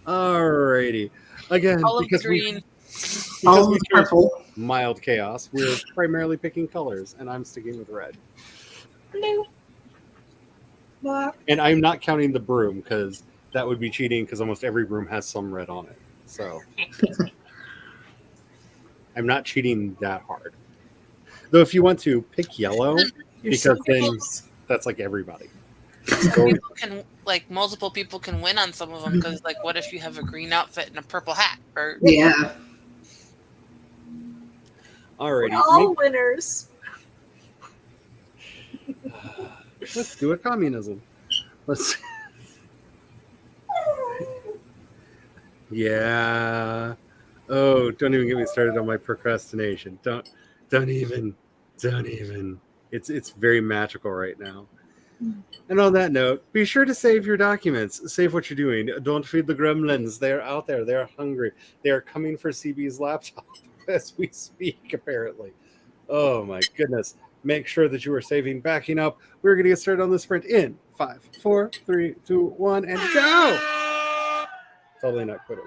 Alrighty. Again, all of because green. All we of chose purple. mild chaos, we're primarily picking colors, and I'm sticking with red. Blue. But And I'm not counting the broom, because that would be cheating, because almost every broom has some red on it. So I'm not cheating that hard. Though if you want to, pick yellow, You're so because then close. that's like everybody. People can multiple people can win on some of them because what if you have a green outfit and a purple hat? Or Yeah. Alrighty, All winners. let's do a communism. Let's. Yeah. Oh, don't even get me started on my procrastination. Don't even. It's very magical right now. And on that note, be sure to save your documents. Save what you're doing. Don't feed the gremlins. They're out there. They're hungry. They are coming for CB's laptop as we speak, apparently. Oh my goodness. Make sure that you are saving, backing up. We're going to get started on the sprint in 5, 4, 3, 2, 1, and go! Totally not Quidditch.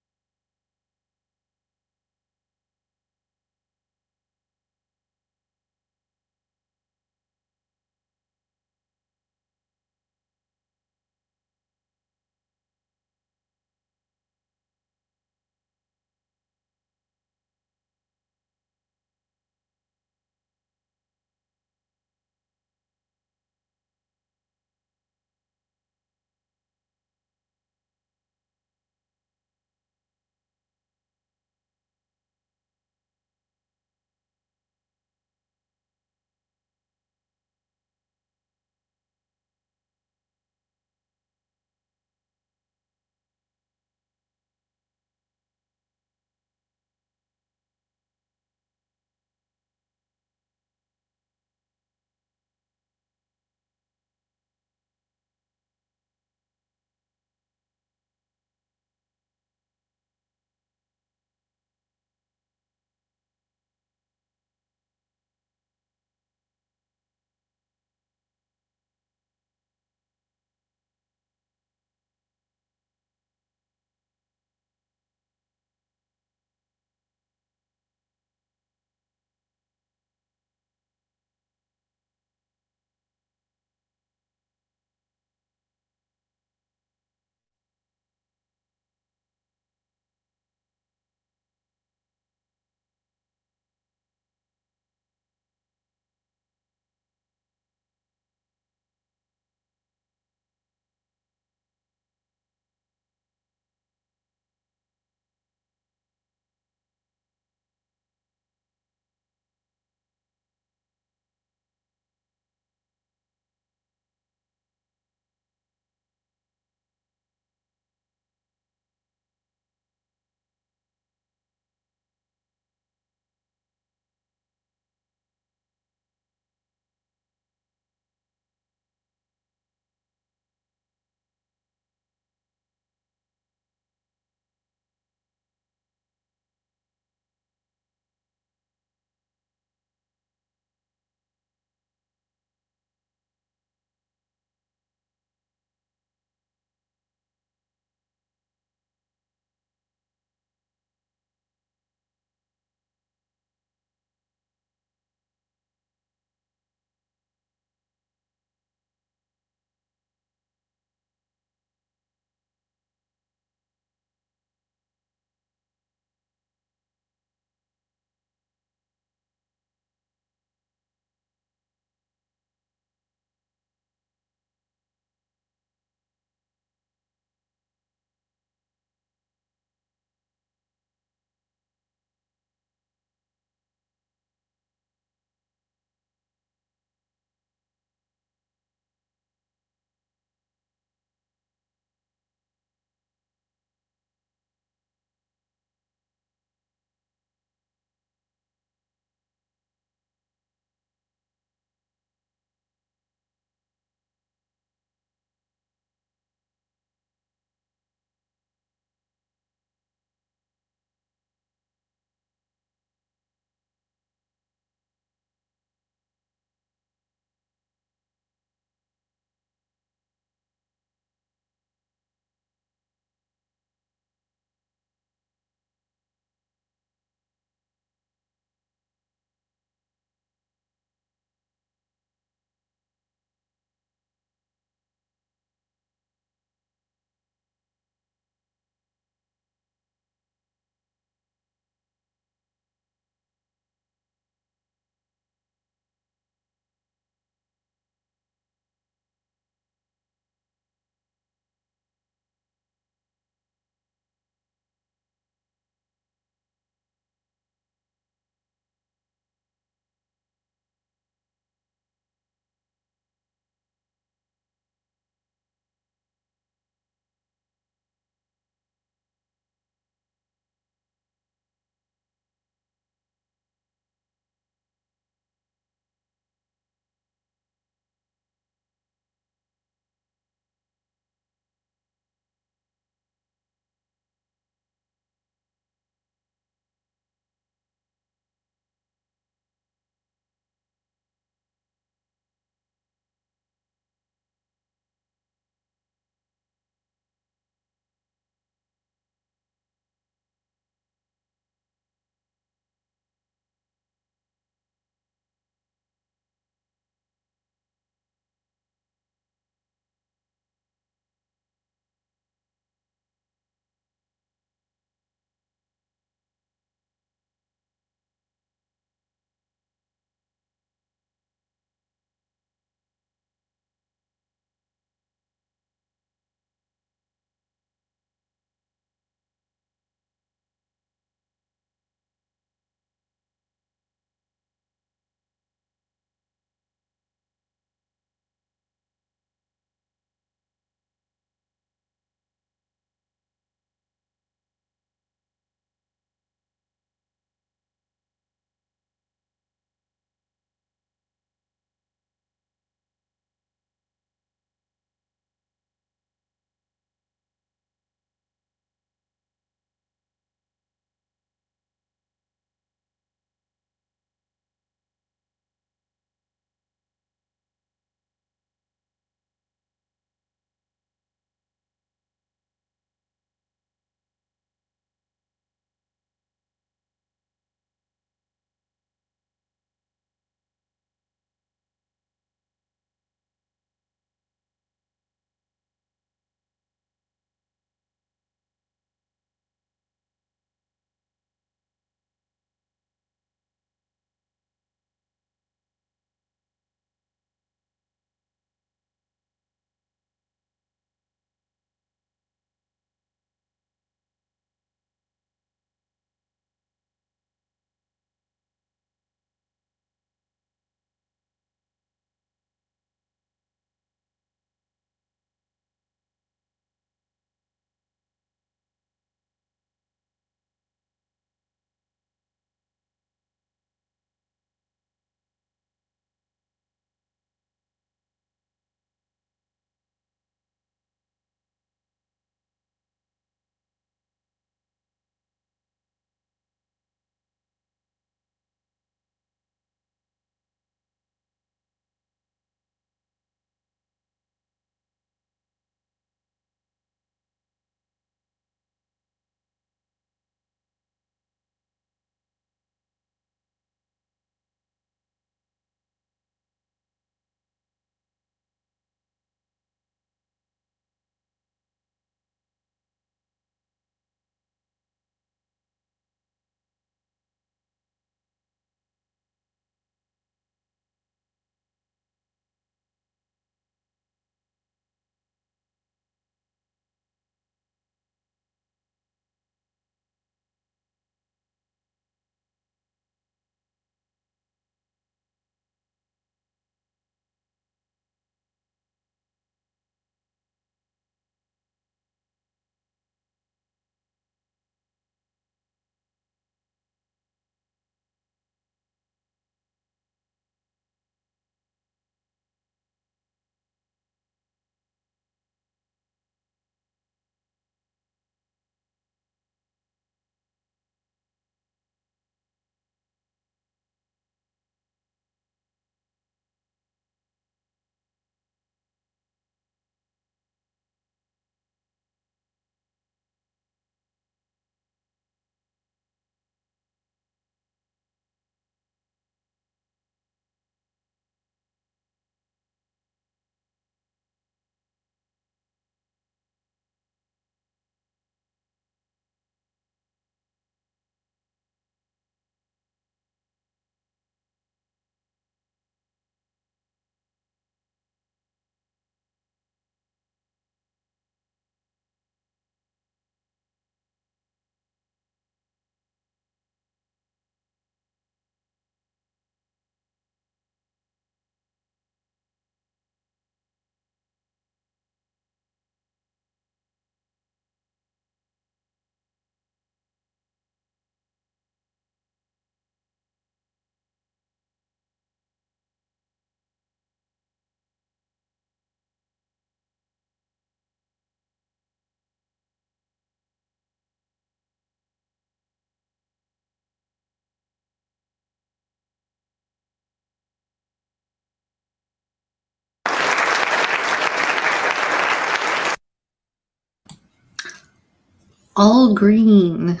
All green.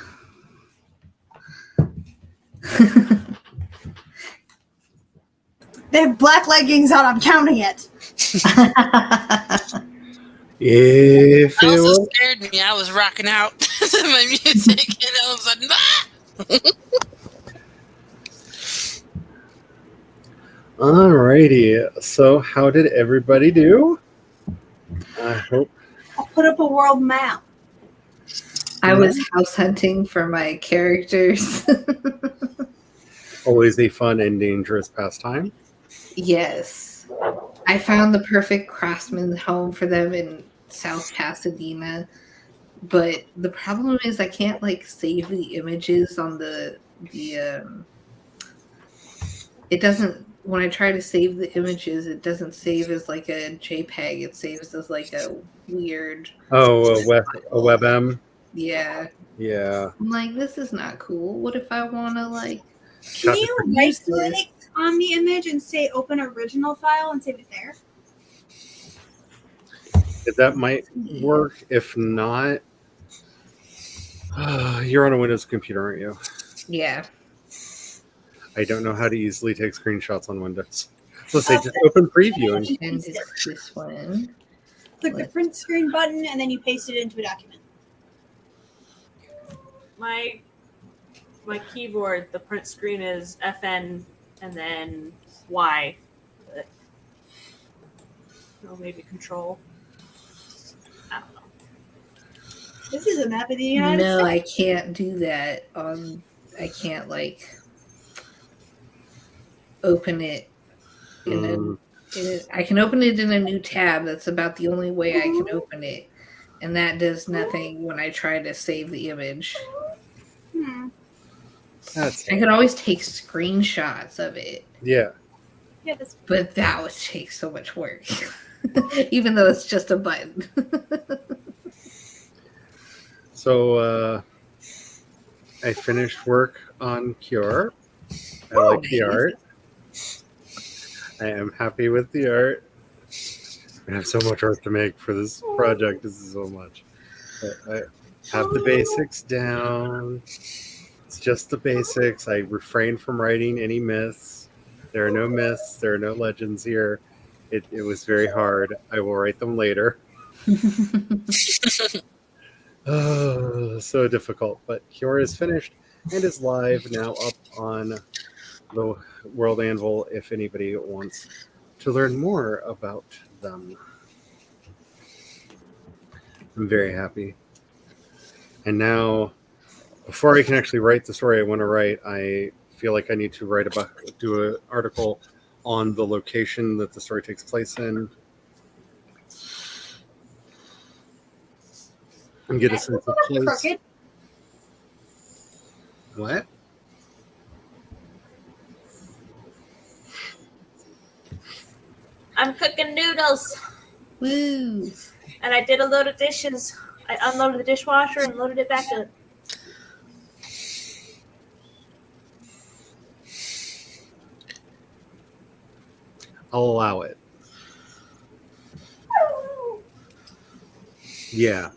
They have black leggings on. I'm counting it. If It it also was, scared me. I was rocking out to my music, and I was like, "Ah!" alrighty. So, how did everybody do? I hope. I'll put up a world map. I was house hunting for my characters. Always a fun and dangerous pastime. Yes. I found the perfect craftsman home for them in South Pasadena. But the problem is I can't like save the images on the it doesn't when I try to save the images, it doesn't save as like a JPEG. It saves as like a weird Oh, a WebM. yeah. Yeah. I'm like, this is not cool. What if I wanna like Can you right use this? click on the image and say open original file and save it there? That might work. If not, you're on a Windows computer, aren't you? Yeah. I don't know how to easily take screenshots on Windows. So say just open preview and And it's this one. Click the print screen button and then you paste it into a document. My keyboard, the print screen is FN and then Y. But, maybe Control. I don't know. This is a map of the United No, States. I can't do that on I can't like open it in I can open it in a new tab. That's about the only way I can open it. And that does nothing when I try to save the image. that's I could always take screenshots of it, yeah. Yeah, this but that would take so much work. Even though it's just a button. So I finished work on Cure. I like the art. I am happy with the art. I have so much work to make for this project. This is so much. But I have the basics down. It's just the basics. I refrain from writing any myths. There are no myths. There are no legends here. It was very hard. I will write them later. Oh, so difficult. But Cure is finished and is live now up on the World Anvil if anybody wants to learn more about them. I'm very happy. And now, before I can actually write the story I want to write, I feel like I need to do an article on the location that the story takes place in. And get a sense of place. crooked. What? I'm cooking noodles, Woo! and I did a load of dishes. I unloaded the dishwasher and loaded it back up. I'll allow it. Yeah.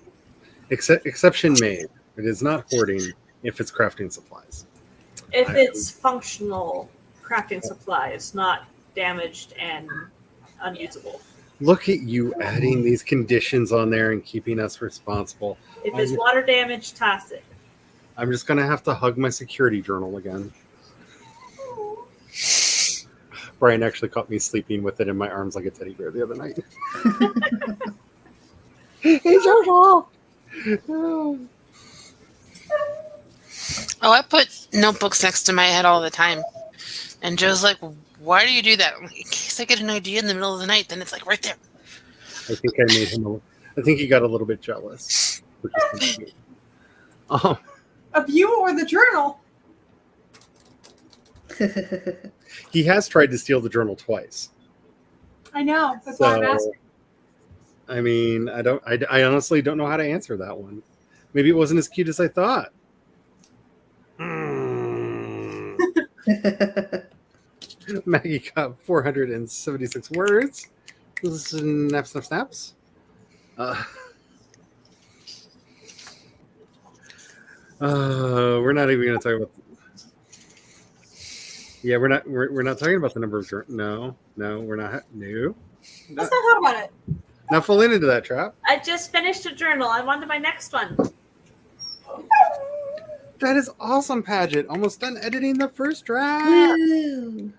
Exception made. It is not hoarding if it's crafting supplies. If it's functional crafting supplies, not damaged and unusable. Look at you adding these conditions on there and keeping us responsible. If it's water damage, toss it. I'm just going to have to hug my security journal again. Brian actually caught me sleeping with it in my arms like a teddy bear the other night. It's your fault. Oh, I put notebooks next to my head all the time. And Joe's like, why do you do that? I'm like, in case I get an idea in the middle of the night, then it's like right there. I think I made him. I think he got a little bit jealous. Which is kind of cute. Of you or the journal? He has tried to steal the journal twice. I know. That's why I'm asking. I mean, I honestly don't know how to answer that one. Maybe it wasn't as cute as I thought. Maggie got 476 words. Snap, snap, snaps. We're not even going to talk about. Yeah, we're not. We're not talking about the number of. No, we're not. No, Let's not talk about it. not falling into that trap. I just finished a journal. I'm on to my next one. That is awesome, Paget. Almost done editing the first draft. Woo!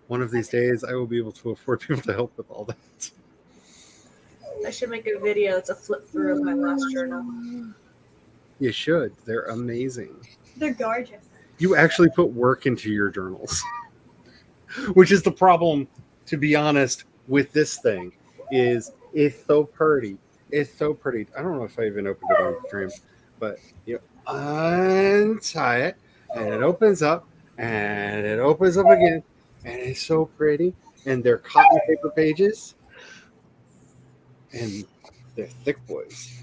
One of these days, I will be able to afford people to help with all that. I should make a video. It's a flip through of my last journal. You should. They're amazing. They're gorgeous. You actually put work into your journals, which is the problem, to be honest, with this thing. Is it's so pretty. It's so pretty. I don't know if I even opened it on stream, but you untie it, and it opens up, and it opens up again, and it's so pretty. And they're cotton paper pages, and they're thick boys.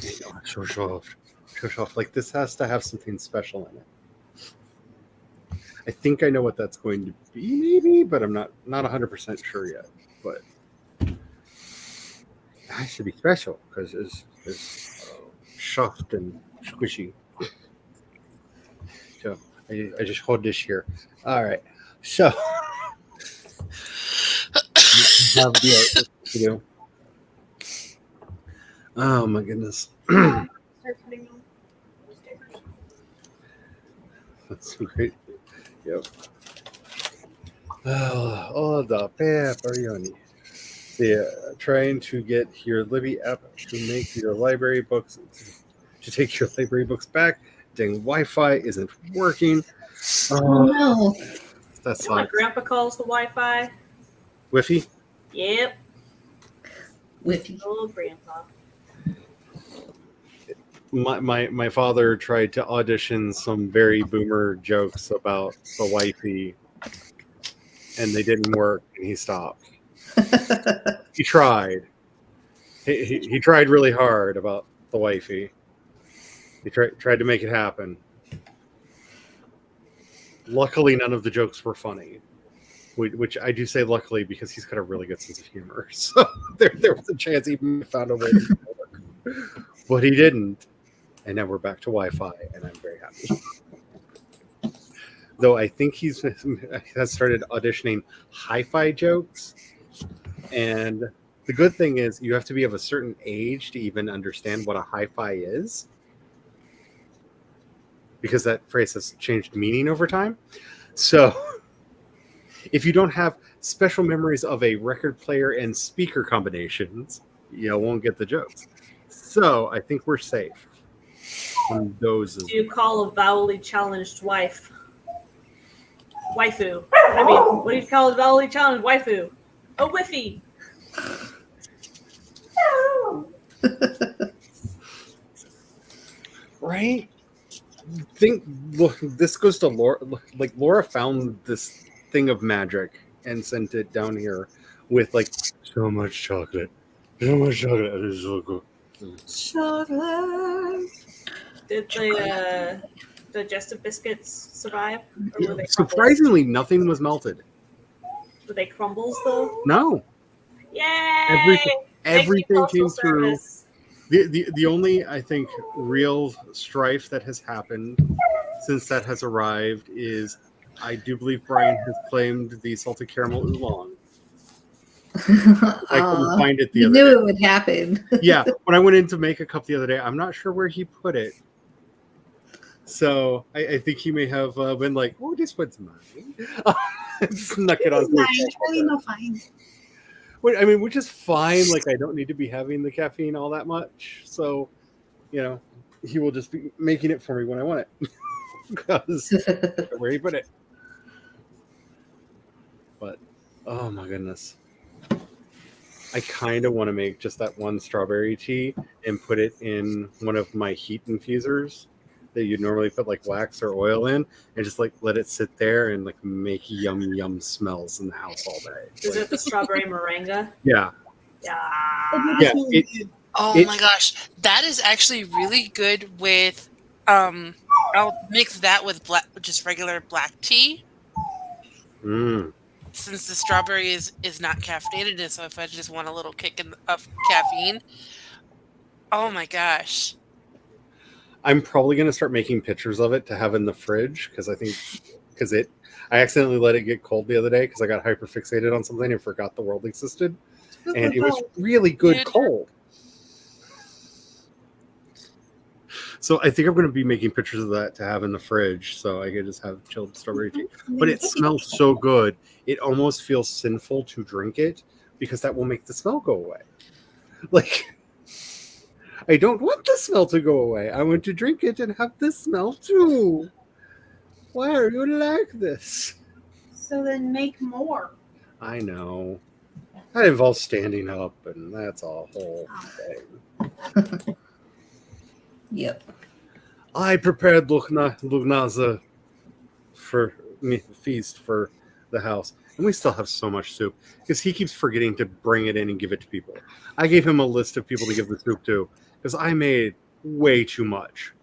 So soft. So soft. Like, this has to have something special in it. I think I know what that's going to be, maybe, but I'm not 100% sure yet. But it has to be special because it's soft and squishy. So I just hold this here. All right. So have the art to do. Oh my goodness. Start cutting them. Stickers. That's great. Yep. Oh, the pepperoni. Yeah, trying to get your Libby app to make your library books, to take your library books back. Dang, Wi-Fi isn't working. Oh no. That's My like grandpa calls the Wi-Fi. Wi-Fi. Yep. With you. Oh, grandpa. My father tried to audition some very boomer jokes about the wifey, and they didn't work, and he stopped. He tried. He tried really hard about the wifey. He tried to make it happen. Luckily, none of the jokes were funny, which I do say luckily because he's got a really good sense of humor. So there was a chance he found a way to make it work. But he didn't. And now we're back to Wi-Fi, and I'm very happy. Though I think he has started auditioning hi-fi jokes. And the good thing is you have to be of a certain age to even understand what a hi-fi is. Because that phrase has changed meaning over time. So if you don't have special memories of a record player and speaker combinations, you won't get the jokes. So I think we're safe on those. Do you call a vowelly challenged wife? Waifu. I mean, what do you call a vowelly challenged waifu? A whiffy. Right? Look, this goes to Laura. Like, Laura found this thing of magic and sent it down here with like so much chocolate. So much chocolate. It is so good. Chocolate. Did the digestive biscuits survive? Or were they Surprisingly, nothing was melted. crumbles? Were they crumbles though? No. Yay! Everything came through. Service. The only, I think, real strife that has happened since that has arrived is I do believe Brian has claimed the salted caramel oolong. I couldn't find it the You other knew day. it would happen. Yeah, when I went in to make a cup the other day, I'm not sure where he put it. So I think he may have been like, "Oh, this one's mine." Snuck it on. Nice. Really no fine. I mean, which is fine. Like, I don't need to be having the caffeine all that much. So, he will just be making it for me when I want it. Because where he put it. But, oh my goodness. I kind of want to make just that one strawberry tea and put it in one of my heat infusers that you'd normally put like wax or oil in, and just like let it sit there and like make yum smells in the house all day. Is it the strawberry meringue? Yeah. Yeah. Yeah, Oh It- my gosh, that is actually really good with. I'll mix that with just regular black tea, since the strawberry is not caffeinated, and so if I just want a little kick of caffeine, Oh my gosh. I'm probably going to start making pictures of it to have in the fridge because I accidentally let it get cold the other day because I got hyper fixated on something and forgot the world existed, and it was really good Dude. cold. So I think I'm going to be making pictures of that to have in the fridge so I can just have chilled strawberry tea. But it smells so good, it almost feels sinful to drink it because that will make the smell go away. Like, I don't want the smell to go away. I want to drink it and have the smell too. Why are you like this? So then make more. I know. That involves standing up, and that's a whole thing. Yep. I prepared Lugnaza for me feast for the house, and we still have so much soup because he keeps forgetting to bring it in and give it to people. I gave him a list of people to give the soup to because I made way too much.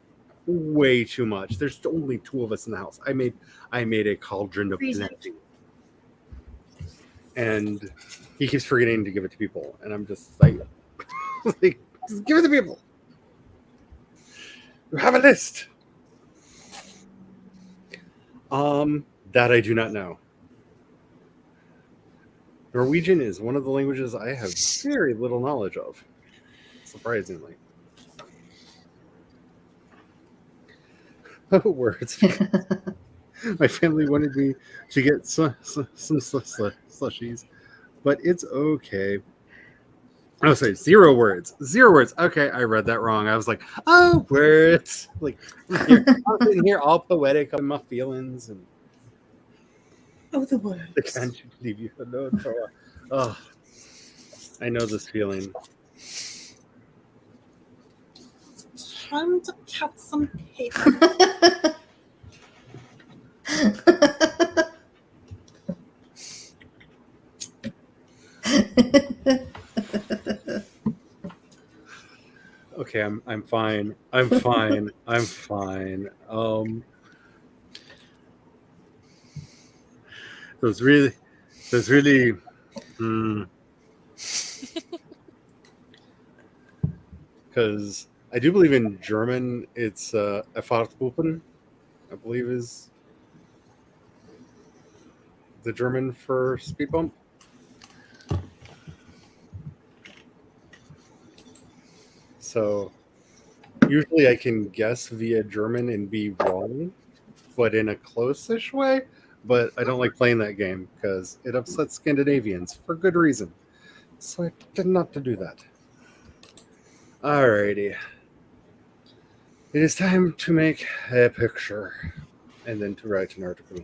Way too much. There's only 2 of us in the house. I made a cauldron of plenty. And he keeps forgetting to give it to people, and I'm just like, just give it to people. You have a list. That I do not know. Norwegian is one of the languages I have very little knowledge of, surprisingly. Oh, words. My family wanted me to get some slushies, but it's okay. Oh, sorry, 0 words. 0 words. Okay, I read that wrong. I was like, oh, words. Like, I'm sitting here all poetic on my feelings, and Oh, the I words. can't leave you alone for a while. Oh, I know this feeling. Trying to cut some paper. Okay, I'm fine. I'm fine. I'm fine. There's really, because I do believe in German, it's Erfahrungsgruppen, I believe is the German for speed bump. So usually I can guess via German and be wrong, but in a close-ish way. But I don't like playing that game because it upsets Scandinavians for good reason. So I tend not to do that. Alrighty. It is time to make a picture and then to write an article.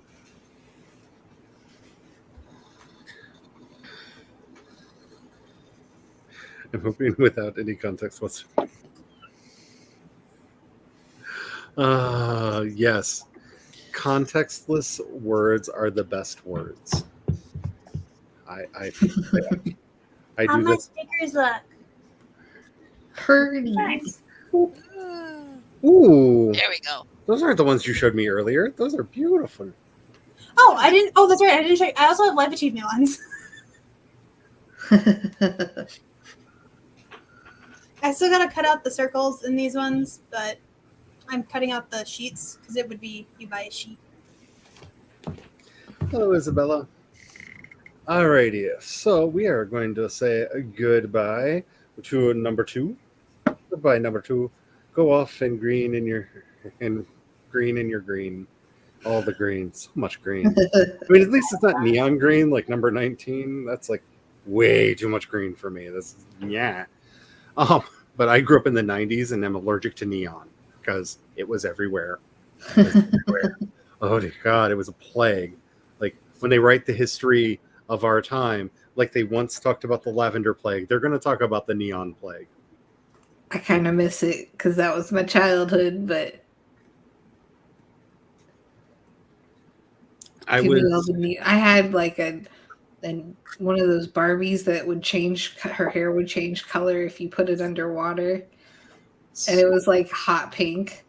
I'm hoping without any context whatsoever. Yes. Contextless words are the best words. I How do my this. stickers look? Pretty. Thanks. Ooh, There we go. those aren't the ones you showed me earlier. Those are beautiful. Oh, I didn't. Oh, that's right. I didn't check. I also have life achievement ones. I still gotta cut out the circles in these ones, but I'm cutting out the sheets because it would be you buy a sheet. Hello, Isabella. Alrighty, so we are going to say goodbye to number 2. Goodbye, number 2. Go off and green in your green. All the green, so much green. I mean, at least it's not neon green like number 19. That's like way too much green for me. That's yeah. But I grew up in the 90s and I'm allergic to neon because it was everywhere. Oh dear God, it was a plague. Like when they write the history of our time, like they once talked about the lavender plague, they're going to talk about the neon plague. I kind of miss it because that was my childhood, but I had like one of those Barbies that would change, her hair would change color if you put it underwater, and it was like hot pink.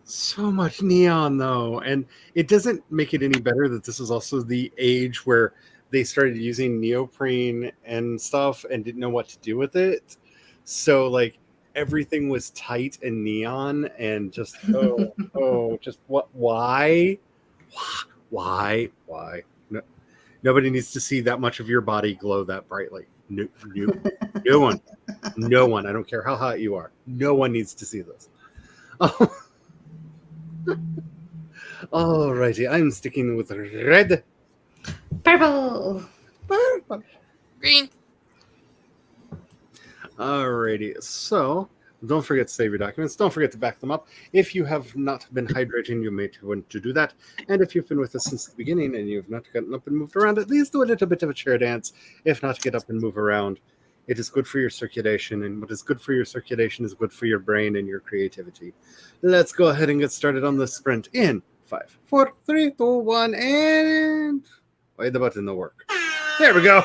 So much neon though, and it doesn't make it any better that this is also the age where they started using neoprene and stuff and didn't know what to do with it. So like everything was tight and neon and just just what? Why? Why? No, nobody needs to see that much of your body glow that brightly. No, no, no one, no one. I don't care how hot you are. No one needs to see this. Alrighty, I'm sticking with red. Purple. Green. Alrighty, so don't forget to save your documents. Don't forget to back them up. If you have not been hydrating, you may want to do that. And if you've been with us since the beginning and you've not gotten up and moved around, at least do a little bit of a chair dance. If not, get up and move around. It is good for your circulation, and what is good for your circulation is good for your brain and your creativity. Let's go ahead and get started on the sprint in 5, 4, 3, 2, 1, and why the button don't work? There we go.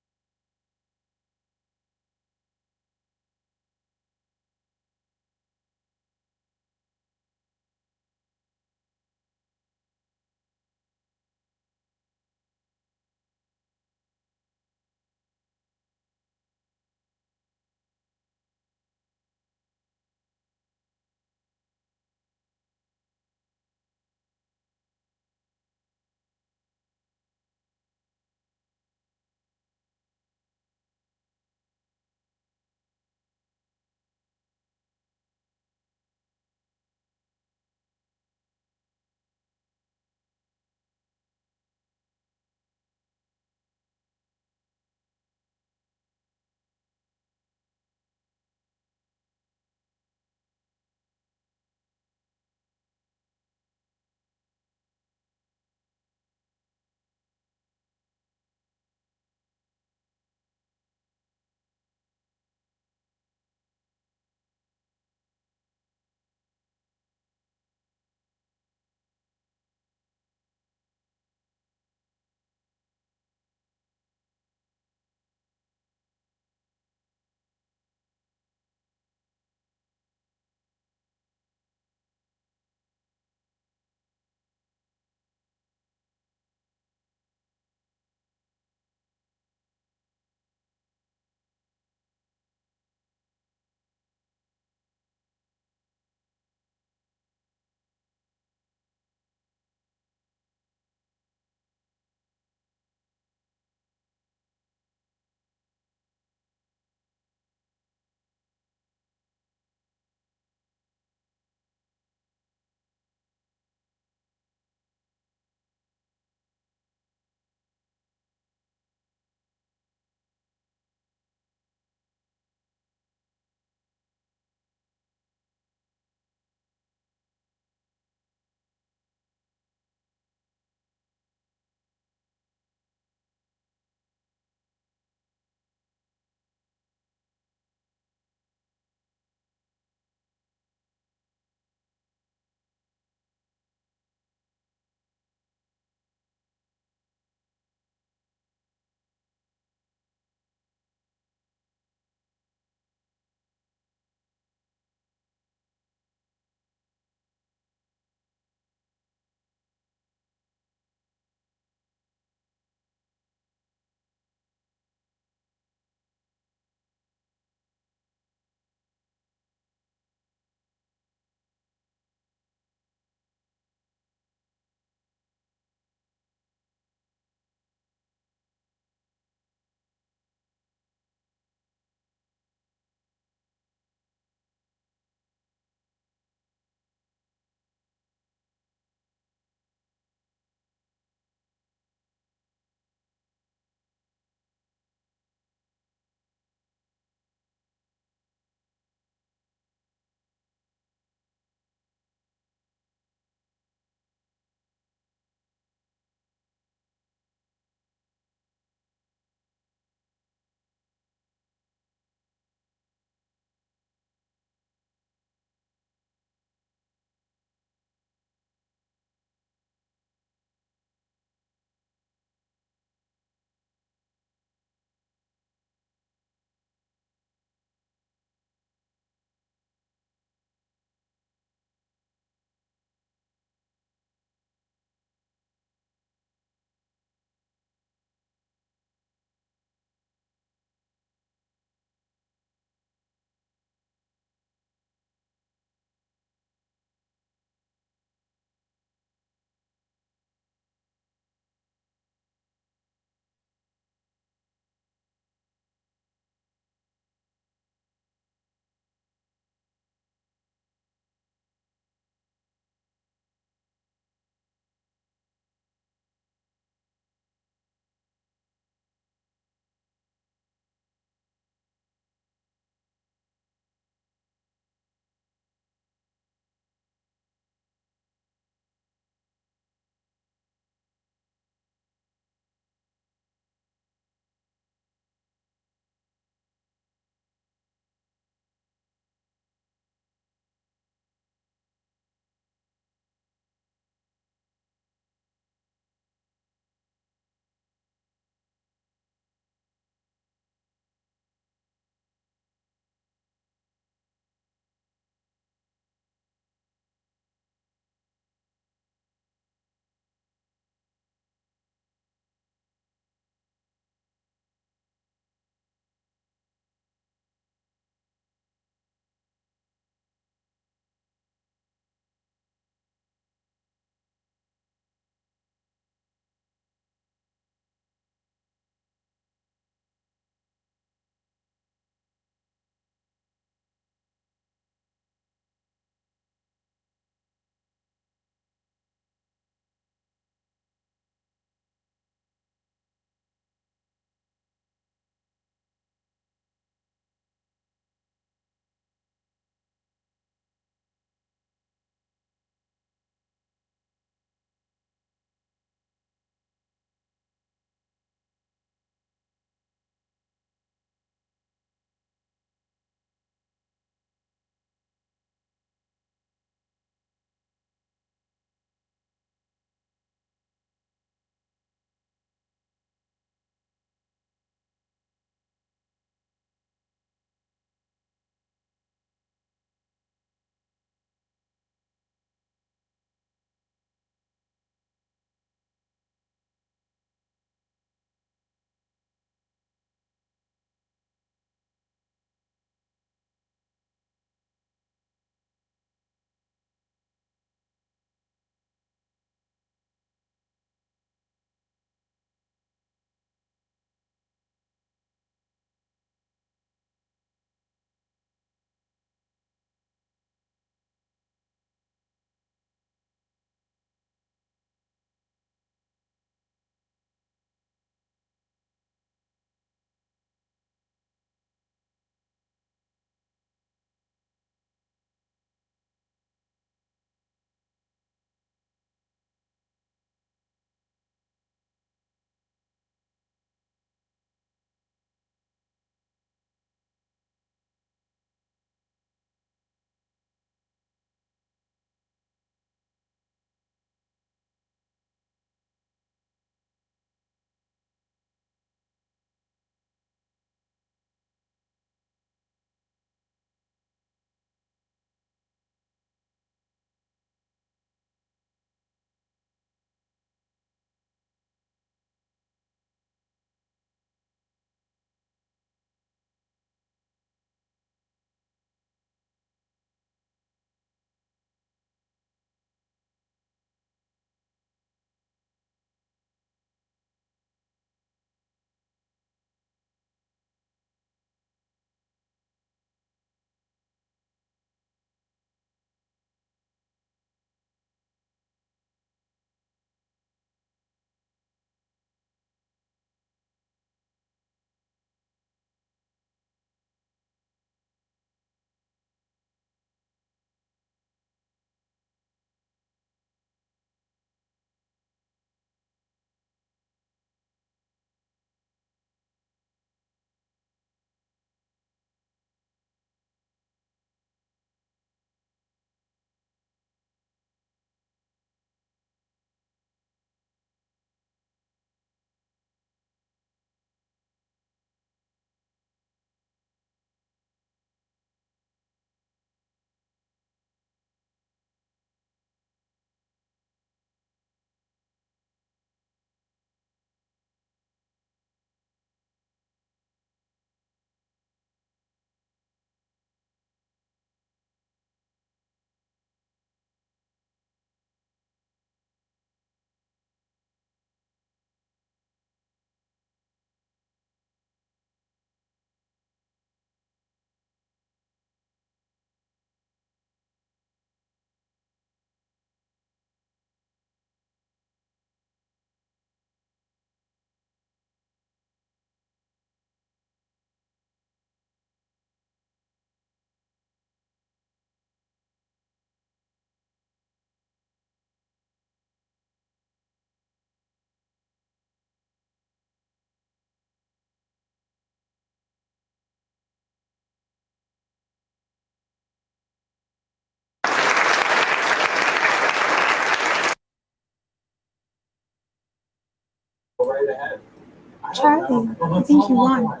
Charlie, I think you won.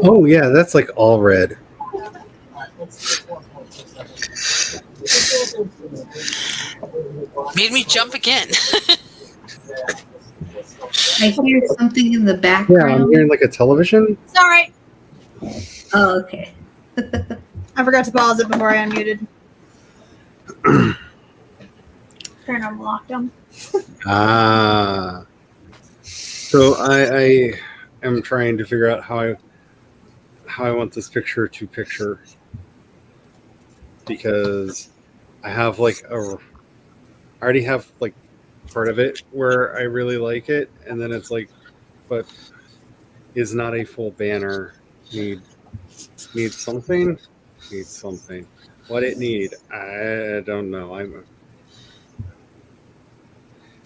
Oh yeah, that's like all red. Made me jump again. I hear something in the Yeah, background. I'm hearing like a television. It's all right. Oh, okay. I forgot to pause it before I unmuted. Turn on lockdown. Ah. So I am trying to figure out how I want this picture to picture, because I have like I already have like part of it where I really like it, and then it's like, but is not a full banner. Need something. Need something. What it need? I don't know.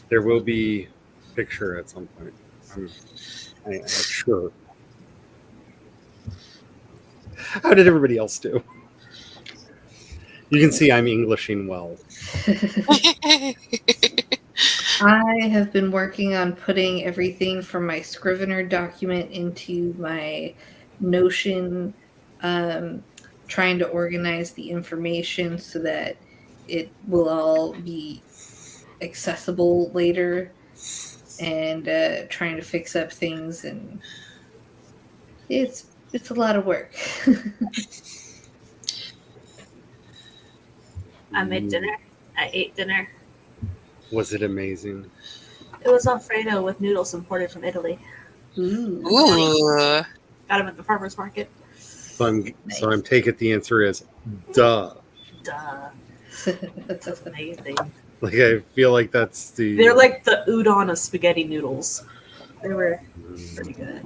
There will be picture at some point. I'm sure. How did everybody else do? You can see I'm Englishing well. I have been working on putting everything from my Scrivener document into my Notion, trying to organize the information so that it will all be accessible later, and trying to fix up things, and it's a lot of work. I made dinner. I ate dinner. Was it amazing? It was Alfredo with noodles imported from Italy. Ooh. Ooh. Got them at the farmer's market. So I'm taking the answer is duh. Duh. That's amazing. Like I feel like that's the. They're like the udon of spaghetti noodles. They were pretty good.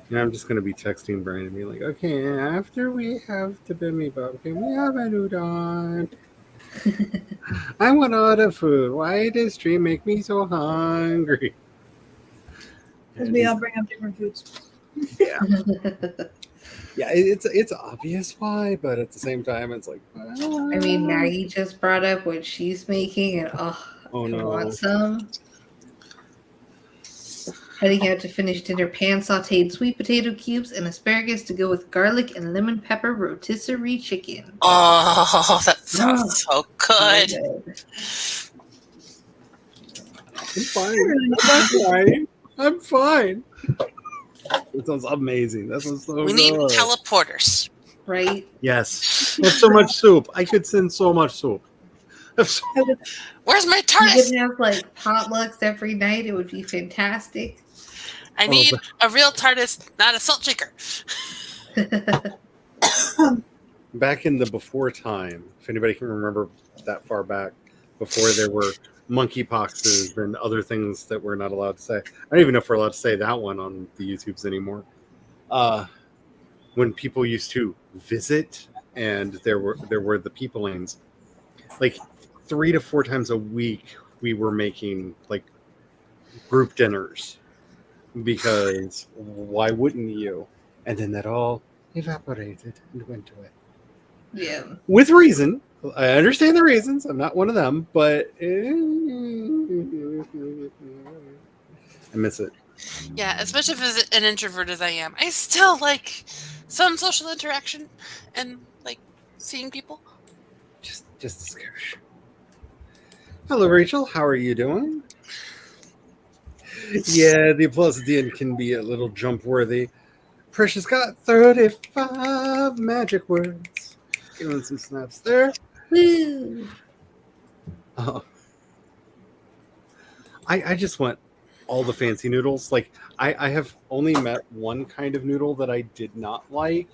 Yeah, I'm just gonna be texting Brian and be like, okay, after we have the bibimbap, can we have an udon? I want all the food. Why does stream make me so hungry? Because we all bring up different foods. Yeah, yeah, it's obvious why, but at the same time, it's like. I mean, Maggie just brought up what she's making, and Oh I no! want some. Heading out to finish dinner: pan sauteed sweet potato cubes and asparagus to go with garlic and lemon pepper rotisserie chicken. Oh, that sounds so good. So good. I'm fine. I'm fine. I'm fine. That sounds amazing. That sounds so We need good. teleporters. Right? Yes. There's so much soup. I could send so much soup. Where's my You TARDIS? could have like potlucks every night. It would be fantastic. I need a real TARDIS, not a salt shaker. Back in the before time, if anybody can remember that far back, before there were monkeypoxes and other things that we're not allowed to say. I don't even know if we're allowed to say that one on the YouTubes anymore. When people used to visit and there were the people lanes, like 3 to 4 times a week, we were making like group dinners, because why wouldn't you? And then that all evaporated and went away. Yeah. With reason. I understand the reasons. I'm not one of them, but I miss it. Yeah, especially if as an introvert as I am. I still like some social interaction and like seeing people. Just a skirmish. Hello, Rachel. How are you doing? Yeah, the applause at the end can be a little jump worthy. Precious got 35 magic words. Giving some snaps there. Woo! I just want all the fancy noodles. Like I have only met one kind of noodle that I did not like,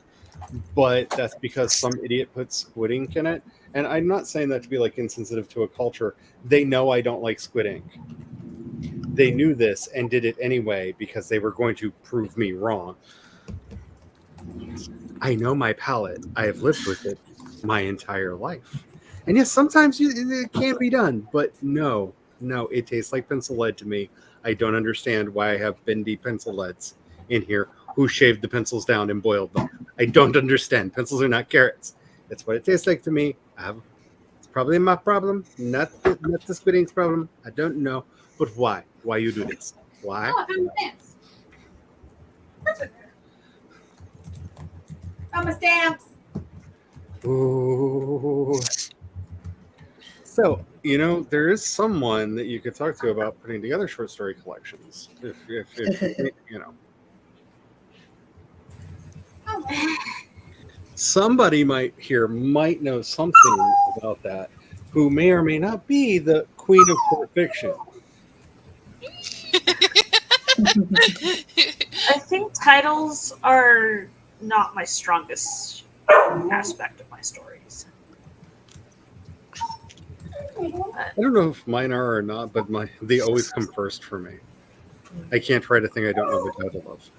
but that's because some idiot put squid ink in it. And I'm not saying that to be like insensitive to a culture. They know I don't like squid ink. They knew this and did it anyway because they were going to prove me wrong. I know my palate. I have lived with it my entire life. And yes, sometimes it can be done, but no, it tastes like pencil lead to me. I don't understand why I have bendy pencil leads in here who shaved the pencils down and boiled them. I don't understand. Pencils are not carrots. That's what it tastes like to me. It's probably my problem, not the Squid Ink's problem. I don't know, but why? Why you do this? Why? Oh, I found the stamps. Perfect. Found my stamps. Ooh. So, there is someone that you could talk to about putting together short story collections. If somebody might know something about that, who may or may not be the queen of short fiction. I think titles are not my strongest aspect of my stories. I don't know if mine are or not, but they always come first for me. I can't write a thing I don't know the title of.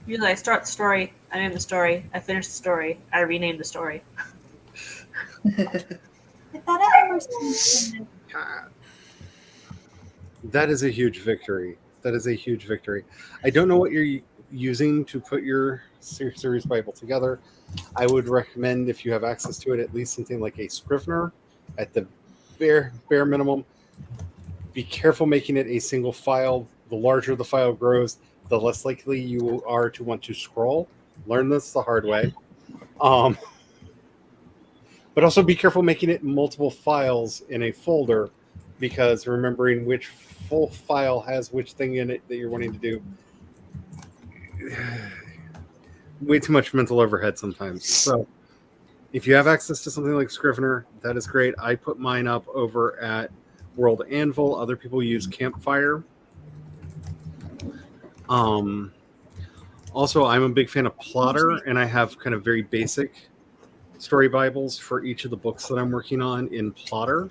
Usually I start the story, I name the story, I finish the story, I rename the story. I thought I understood. That is a huge victory. I don't know what you're using to put your series Bible together. I would recommend, if you have access to it, at least something like a Scrivener at the bare minimum. Be careful making it a single file. The larger the file grows, the less likely you are to want to scroll. Learn this the hard way. But also be careful making it multiple files in a folder, because remembering which full file has which thing in it that you're wanting to do, way too much mental overhead sometimes. So if you have access to something like Scrivener, that is great. I put mine up over at World Anvil. Other people use Campfire. Also, I'm a big fan of Plotter, and I have kind of very basic story Bibles for each of the books that I'm working on in Plotter.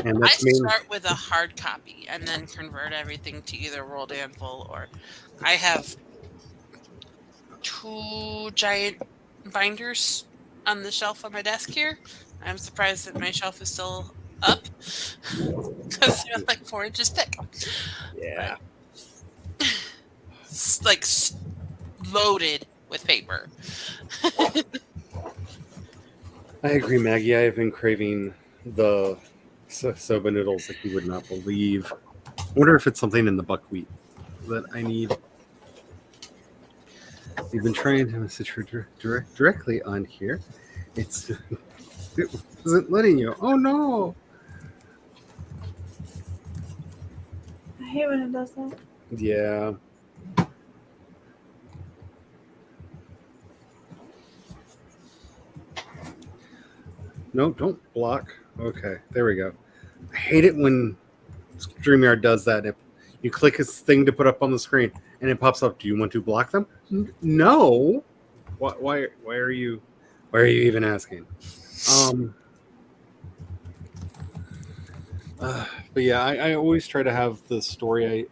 And I that's mainly start with a hard copy and then convert everything to either World Anvil or I have 2 giant binders on the shelf on my desk here. I'm surprised that my shelf is still up because they're like 4 inches thick. yeah. It's like loaded with paper. I agree, Maggie. I have been craving the soba noodles like you would not believe. I wonder if it's something in the buckwheat that I need. You've been trying to message her directly on here. It wasn't letting you. Oh no! I hate when it does that. Yeah. No, don't block. Okay, there we go. I hate it when StreamYard does that. If you click this thing to put up on the screen and it pops up, do you want to block them? No. Why are you even asking? But yeah, I always try to have the story,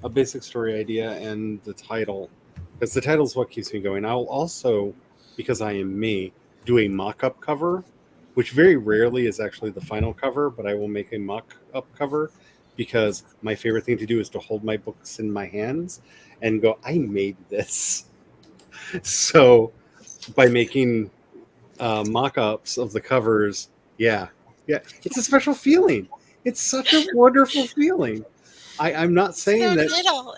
a basic story idea and the title, because the title is what keeps me going. I'll also, because I am me, do a mock-up cover, which very rarely is actually the final cover, but I will make a mock-up cover because my favorite thing to do is to hold my books in my hands and go, I made this. So by making mock-ups of the covers, yeah, it's a special feeling. It's such a wonderful feeling. I'm not saying that. Little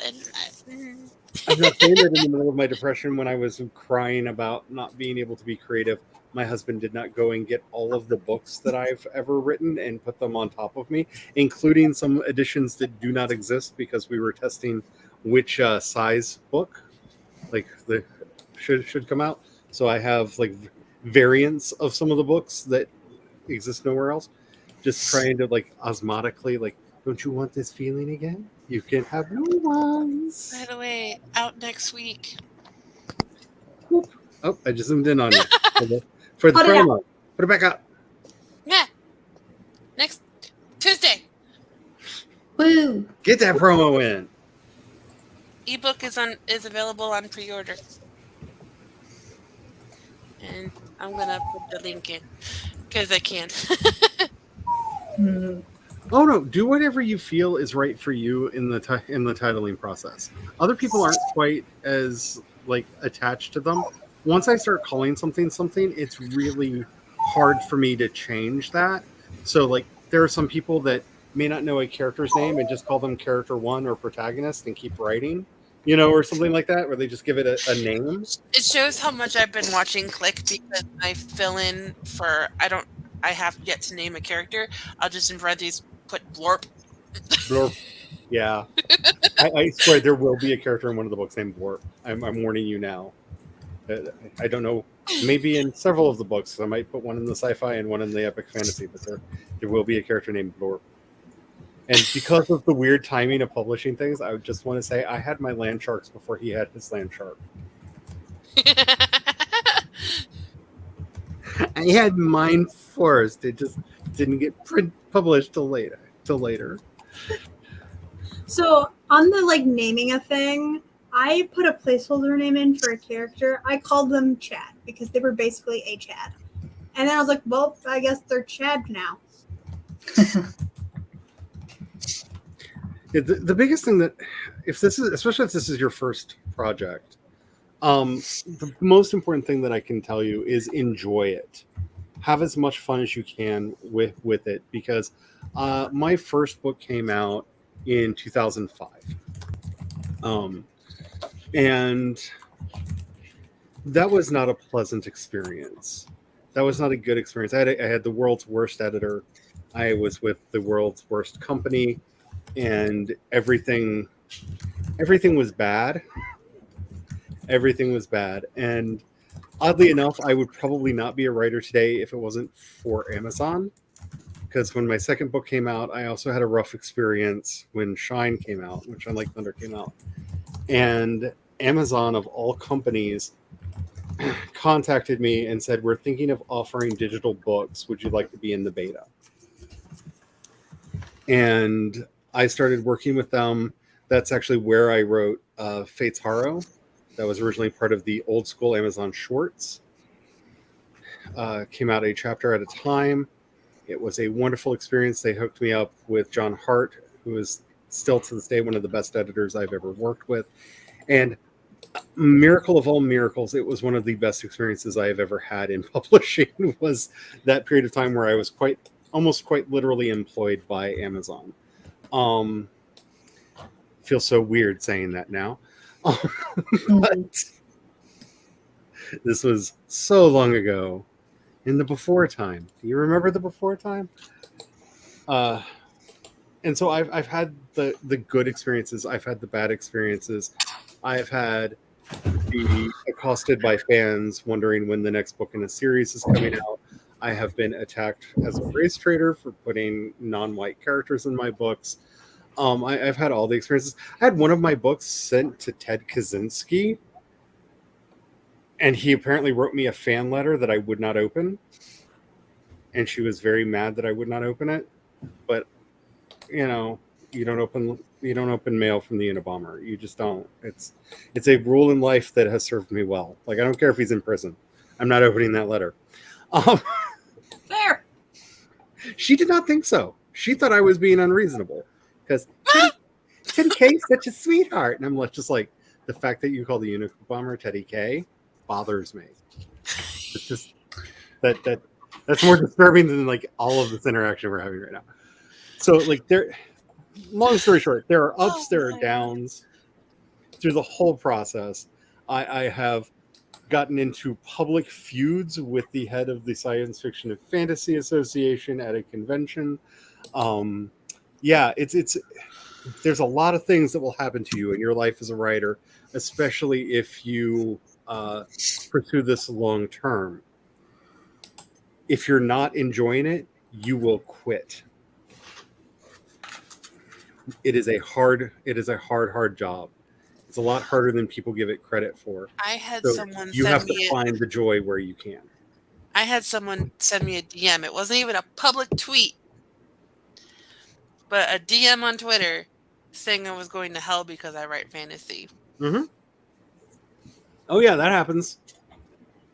I'm not saying that in the middle of my depression when I was crying about not being able to be creative, my husband did not go and get all of the books that I've ever written and put them on top of me, including some editions that do not exist because we were testing which size book should come out. So I have like variants of some of the books that exist nowhere else. Just trying to like osmotically, like, don't you want this feeling again? You can have new ones. By the way, out next week. Oh, I just zoomed in on you for the Put it promo. Put it back up. Yeah. Next Tuesday. Woo! Get that promo in. Ebook is available on pre-order. And I'm gonna put the link in because I can. Mm. Oh no! Do whatever you feel is right for you in the titling process. Other people aren't quite as like attached to them. Once I start calling something, it's really hard for me to change that. So like there are some people that may not know a character's name and just call them character one or protagonist and keep writing, or something like that, where they just give it a name. It shows how much I've been watching Click because I fill in for I have yet to name a character. I'll just in parentheses put Blorp. Blorp. Yeah. I swear there will be a character in one of the books named Blorp. I'm warning you now. I don't know. Maybe in several of the books. I might put one in the sci-fi and one in the epic fantasy, but there will be a character named Blorp. And because of the weird timing of publishing things, I would just want to say I had my land sharks before he had his land shark. I had mine first. It just didn't get published till later. So on the naming a thing, I put a placeholder name in for a character. I called them Chad because they were basically a Chad. And then I was like, well, I guess they're Chad now. Yeah, the biggest thing that, especially if this is your first project, the most important thing that I can tell you is enjoy it. Have as much fun as you can with it, because my first book came out in 2005. And that was not a pleasant experience. That was not a good experience. I had the world's worst editor. I was with the world's worst company, and everything was bad. Everything was bad. And oddly enough, I would probably not be a writer today if it wasn't for Amazon. Because when my second book came out, I also had a rough experience when Shine came out, when Shine Like Thunder came out. And Amazon, of all companies, contacted me and said, we're thinking of offering digital books. Would you like to be in the beta? And I started working with them. That's actually where I wrote Fate's Harrow. That was originally part of the old school Amazon shorts. Came out a chapter at a time. It was a wonderful experience. They hooked me up with John Hart, who is still to this day one of the best editors I've ever worked with. And miracle of all miracles, it was one of the best experiences I have ever had in publishing, was that period of time where I was almost quite literally employed by Amazon. Feels so weird saying that now. But this was so long ago, in the before time. Do you remember the before time? And so I've had the good experiences. I've had the bad experiences. I've had the accosted by fans wondering when the next book in a series is coming out. I have been attacked as a race trader for putting non-white characters in my books. I've had all the experiences. I had one of my books sent to Ted Kaczynski, and he apparently wrote me a fan letter that I would not open. And she was very mad that I would not open it. But, you don't open mail from the Unabomber. You just don't. It's a rule in life that has served me well. Like, I don't care if he's in prison. I'm not opening that letter. Fair. She did not think so. She thought I was being unreasonable because Teddy K is such a sweetheart. And I'm just like, the fact that you call the Unabomber Teddy K bothers me. It's just that's more disturbing than like all of this interaction we're having right now. So like long story short, there are ups, there are downs through the whole process. I have gotten into public feuds with the head of the Science Fiction and Fantasy Association at a convention. It's there's a lot of things that will happen to you in your life as a writer, especially if you pursue this long term. If you're not enjoying it, you will quit. It is a hard job. It's a lot harder than people give it credit for. I had So someone you send have me to find the joy where you can. I had someone send me a DM. It wasn't even a public tweet, but a DM on Twitter saying I was going to hell because I write fantasy. Mm-hmm. Oh yeah, that happens.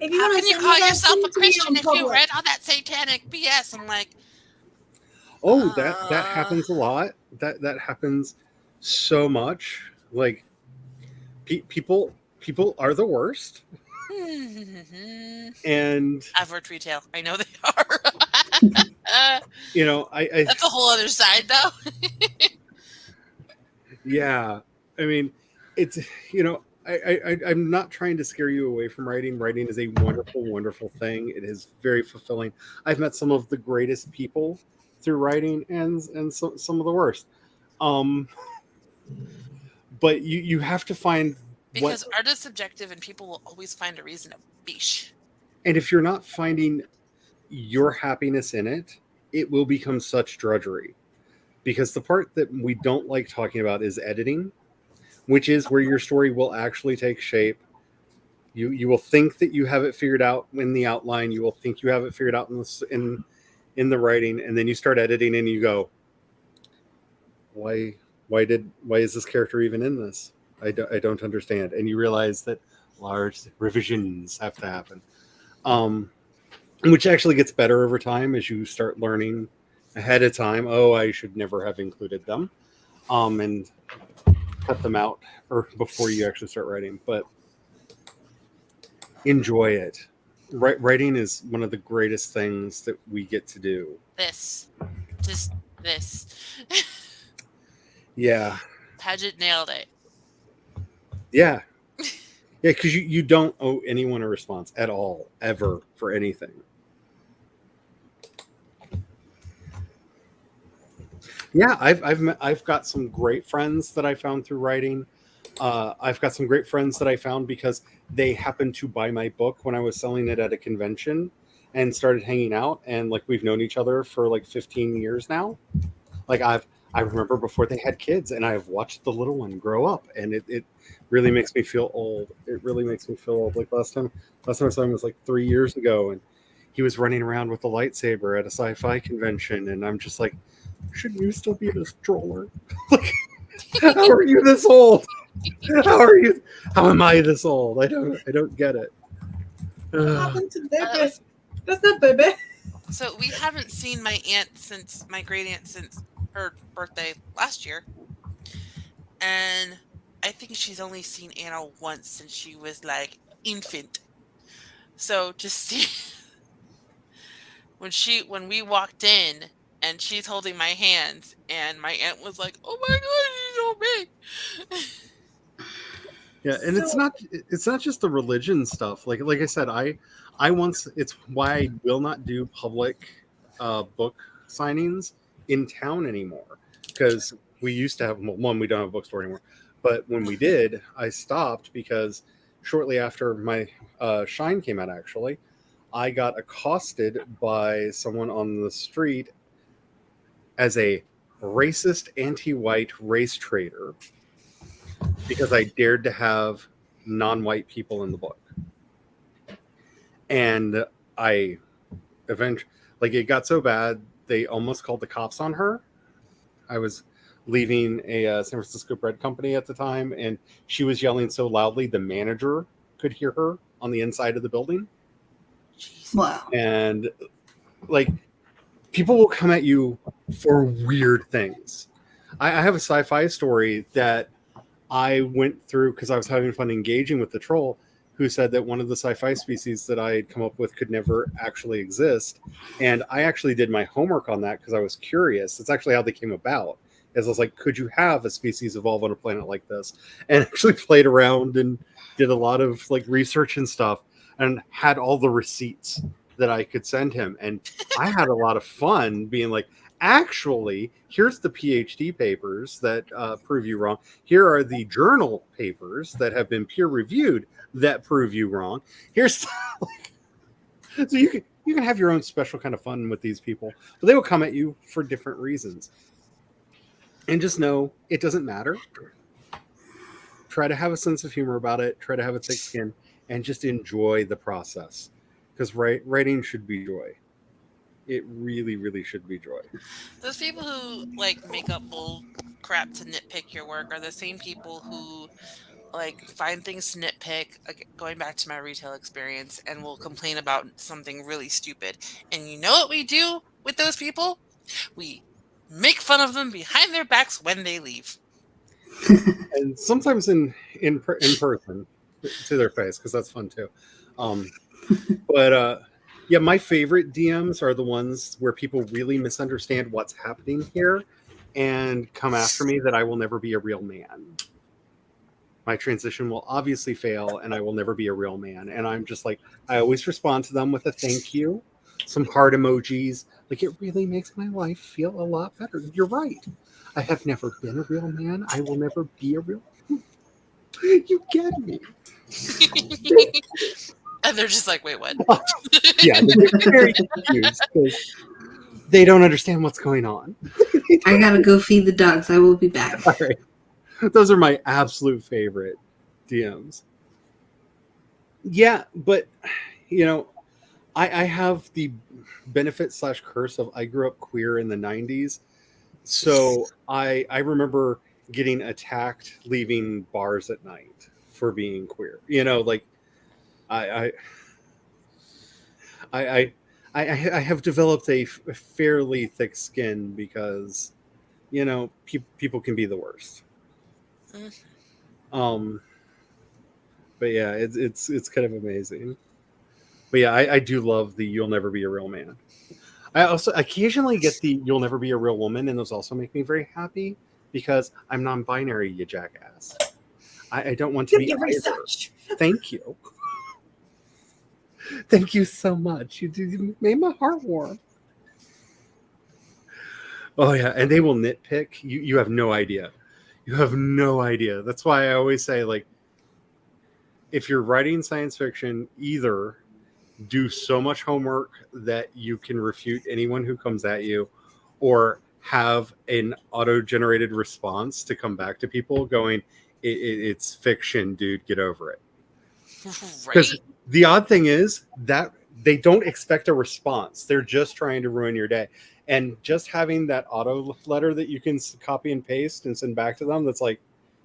If you How wanna can you send call me that, yourself send a it to me Christian on if you public. read all that satanic BS? I'm like, Oh, that happens a lot. That happens so much. Like people are the worst. And I've worked retail. I know they are. I That's a whole other side, though. yeah, I mean, it's I'm not trying to scare you away from writing. Writing is a wonderful, wonderful thing. It is very fulfilling. I've met some of the greatest people through writing, and some of the worst. Um, but you have to find Because art is subjective, and people will always find a reason to bish. and if you're not finding your happiness in it, it will become such drudgery. Because the part that we don't like talking about is editing, which is where your story will actually take shape. You will think that you have it figured out in the outline. You will think you have it figured out in the writing, and then you start editing and you go, why is this character even in this? I don't understand. And you realize that large revisions have to happen, which actually gets better over time as you start learning ahead of time. Oh, I should never have included them, and cut them out or before you actually start writing. But enjoy it. Writing is one of the greatest things that we get to do. This. Yeah. Paget nailed it. Yeah. Yeah, because you don't owe anyone a response at all, ever, for anything. Yeah, I've got some great friends that I found through writing. I've got some great friends that I found because they happened to buy my book when I was selling it at a convention and started hanging out. And like we've known each other for like 15 years now. Like I remember before they had kids, and I've watched the little one grow up, and it really makes me feel old. It really makes me feel old. Like last time I saw him was like 3 years ago, and he was running around with a lightsaber at a sci-fi convention, and I'm just like, shouldn't you still be in a stroller? Like, how are you this old? How am I this old? I don't get it. What happened to baby? That's not baby. So we haven't seen my great aunt since her birthday last year. And I think she's only seen Anna once since she was like infant. So to see when we walked in and she's holding my hands and my aunt was like, "Oh my god, she's so big." Yeah, and it's not just the religion stuff. Like I said, it's why I will not do public book signings in town anymore, because we used to have one. We don't have a bookstore anymore, but when we did, I stopped because shortly after my Shine came out, actually, I got accosted by someone on the street as a racist, anti-white race traitor because I dared to have non-white people in the book. And I eventually, like, it got so bad, they almost called the cops on her. I was leaving a San Francisco bread company at the time, and she was yelling so loudly the manager could hear her on the inside of the building. Wow. And like, people will come at you for weird things. I have a sci-fi story that I went through because I was having fun engaging with the troll, who said that one of the sci-fi species that I had come up with could never actually exist. And I actually did my homework on that because I was curious. It's actually how they came about. As I was like, could you have a species evolve on a planet like this? And actually played around and did a lot of like research and stuff, and had all the receipts that I could send him. And I had a lot of fun being like, actually, here's the PhD papers that prove you wrong. Here are the journal papers that have been peer reviewed that prove you wrong. Here's so you can have your own special kind of fun with these people, but they will come at you for different reasons. And just know it doesn't matter. Try to have a sense of humor about it. Try to have a thick skin, and just enjoy the process, because writing should be joy. It really, really should be joy. Those people who like make up bull crap to nitpick your work are the same people who like find things to nitpick, like, going back to my retail experience, and will complain about something really stupid. And you know what we do with those people? We make fun of them behind their backs when they leave. And sometimes in person to their face, because that's fun too. Um, but yeah, my favorite DMs are the ones where people really misunderstand what's happening here and come after me that I will never be a real man. My transition will obviously fail and I will never be a real man. And I'm just like, I always respond to them with a thank you, some heart emojis. Like, it really makes my life feel a lot better. You're right. I have never been a real man. I will never be a real man. You get me. And they're just like, wait, what? Yeah, they're very confused because they don't understand what's going on. I gotta go feed the dogs. I will be back. All right. Those are my absolute favorite DMs. Yeah, but I have the benefit / curse of I grew up queer in the 90s. So I remember getting attacked leaving bars at night for being queer. Like I have developed a fairly thick skin because people can be the worst. But yeah, it's kind of amazing. But yeah, I do love the "You'll never be a real man." I also occasionally get the "You'll never be a real woman," and those also make me very happy because I'm non-binary, you jackass. I don't want to be either. Research. Thank you. Thank you so much. You made my heart warm. Oh yeah, and they will nitpick. You have no idea. You have no idea. That's why I always say, like, if you're writing science fiction, either do so much homework that you can refute anyone who comes at you, or have an auto-generated response to come back to people going, it's fiction, dude, get over it. Because the odd thing is that they don't expect a response. They're just trying to ruin your day. And just having that auto letter that you can copy and paste and send back to them, that's like,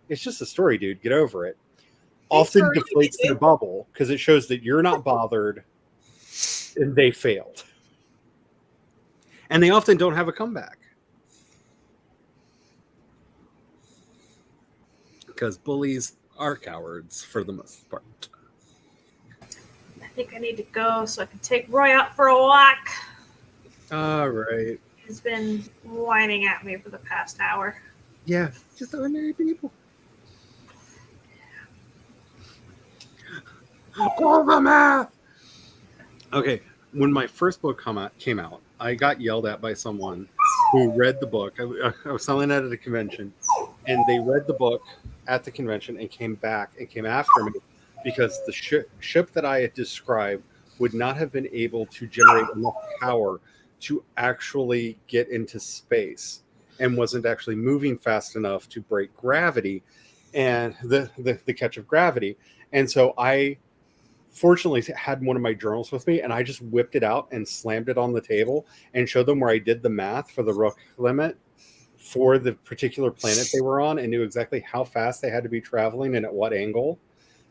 it's just a story, dude. Get over it. Often deflates their bubble because it shows that you're not bothered and they failed. And they often don't have a comeback. Because bullies are cowards for the most part. I think I need to go so I can take Roy out for a walk. All right. He's been whining at me for the past hour. Yeah, just ordinary people. All the math. Okay, when my first book came out, I got yelled at by someone who read the book. I was selling it at a convention, and they read the book at the convention and came back and came after me because the ship that I had described would not have been able to generate enough power to actually get into space and wasn't actually moving fast enough to break gravity and the catch of gravity. And so I fortunately had one of my journals with me, and I just whipped it out and slammed it on the table and showed them where I did the math for the Rook limit for the particular planet they were on and knew exactly how fast they had to be traveling and at what angle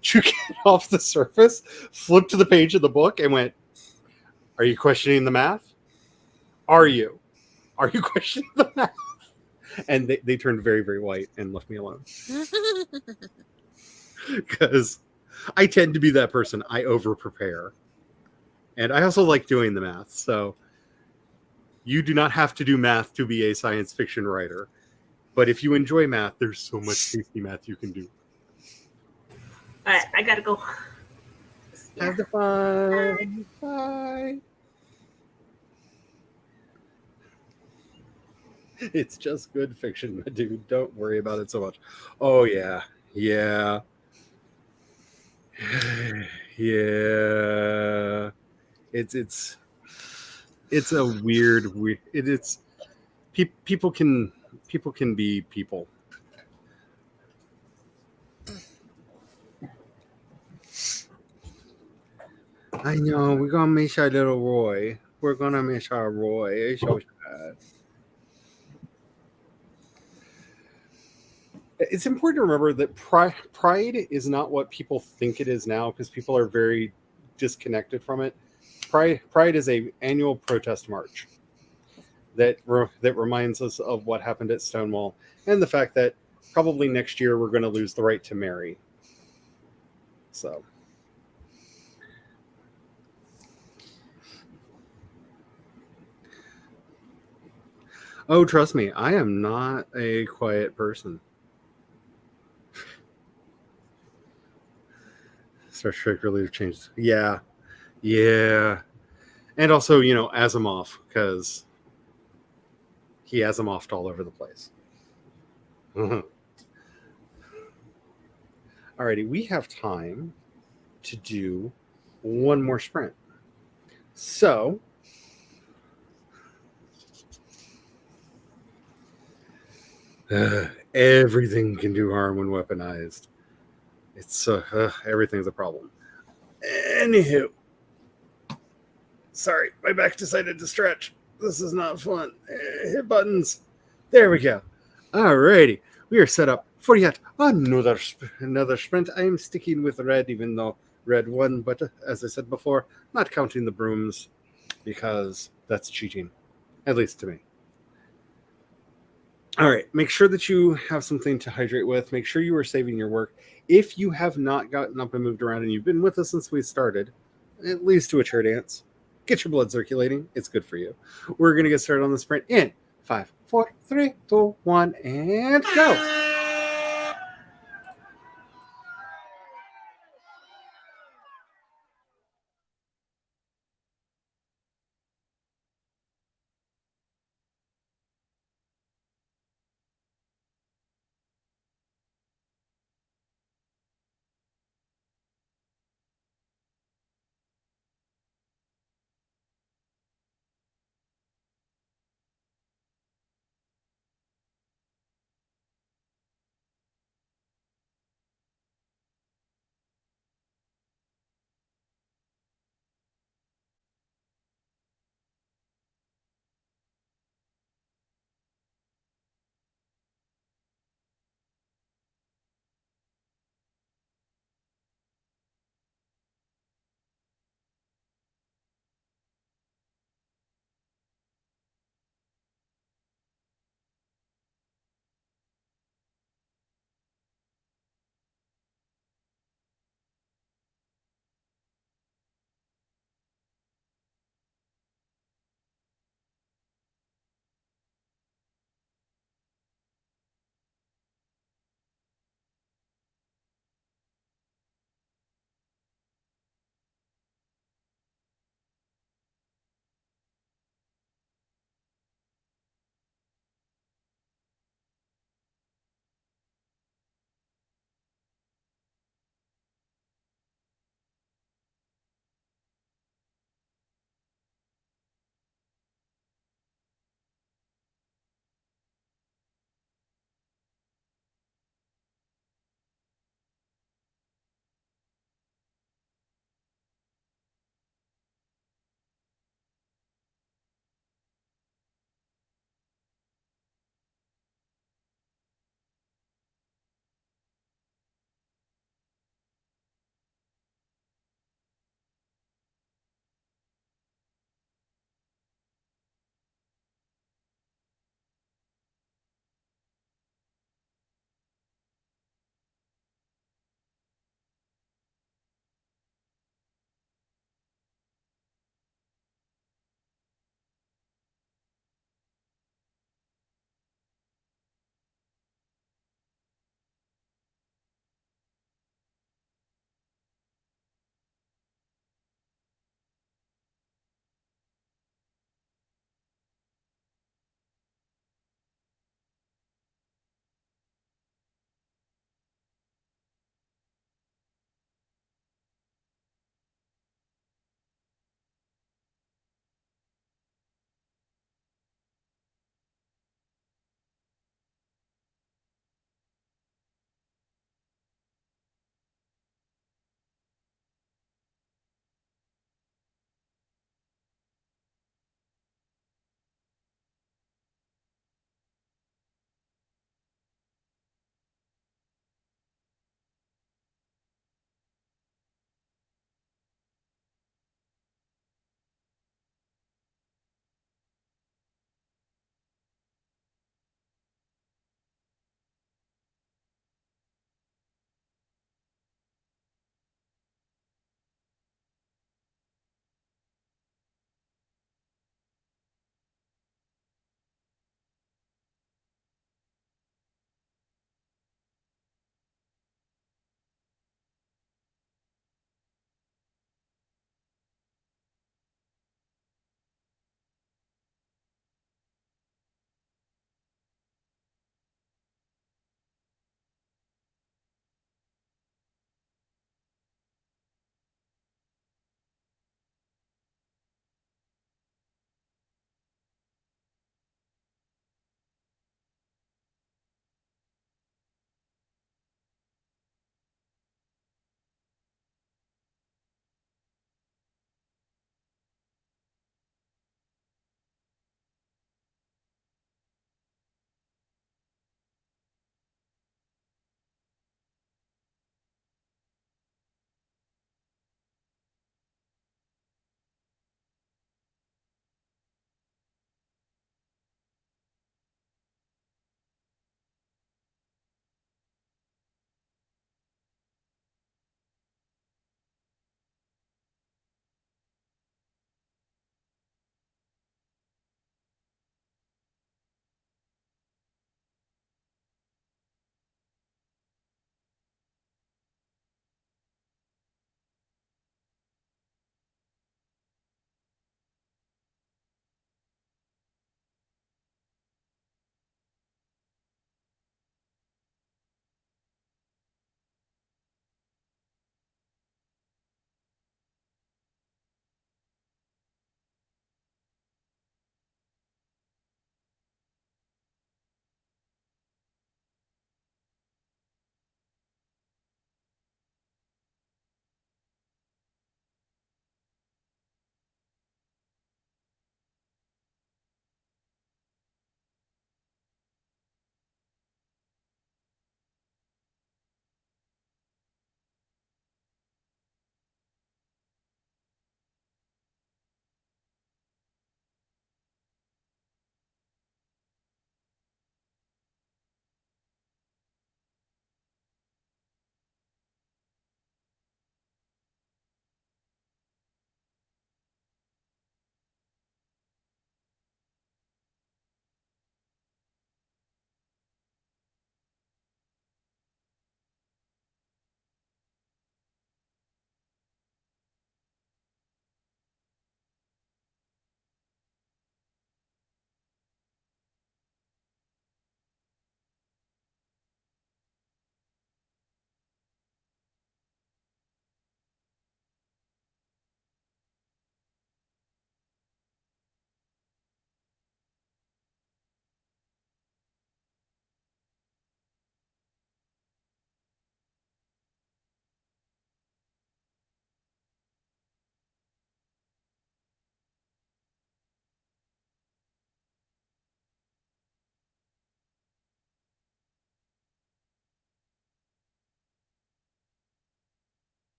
to get off the surface, flipped to the page of the book and went, "Are you questioning the math? Are you questioning the math?" And they turned very, very white and left me alone. Because I tend to be that person. I over-prepare. And I also like doing the math. So you do not have to do math to be a science fiction writer. But if you enjoy math, there's so much tasty math you can do. All right, I gotta go. Have the fun. Bye. It's just good fiction, my dude. Don't worry about it so much. Oh, yeah. Yeah. Yeah. It's a weird it's people can be people. I know, we're gonna miss our little Roy. We're gonna miss our Roy. It's so sad. It's important to remember that pride is not what people think it is now, because people are very disconnected from it. Pride is a annual protest march that reminds us of what happened at Stonewall and the fact that probably next year we're going to lose the right to marry. So, Oh, trust me, I am not a quiet person. Star Trek really changed. Yeah, yeah, and also Asimov, because he Asimoved all over the place. Alrighty, we have time to do one more sprint. So, everything can do harm when weaponized. It's everything's a problem. Anywho, sorry, my back decided to stretch. This is not fun. Hit buttons. There we go. Alrighty, we are set up for yet another sprint. I am sticking with red, even though red won. But as I said before, not counting the brooms because that's cheating, at least to me. All right, make sure that you have something to hydrate with. Make sure you are saving your work. If you have not gotten up and moved around and you've been with us since we started, at least do a chair dance. Get your blood circulating. It's good for you. We're going to get started on the sprint in 5, 4, 3, 2, 1, and go.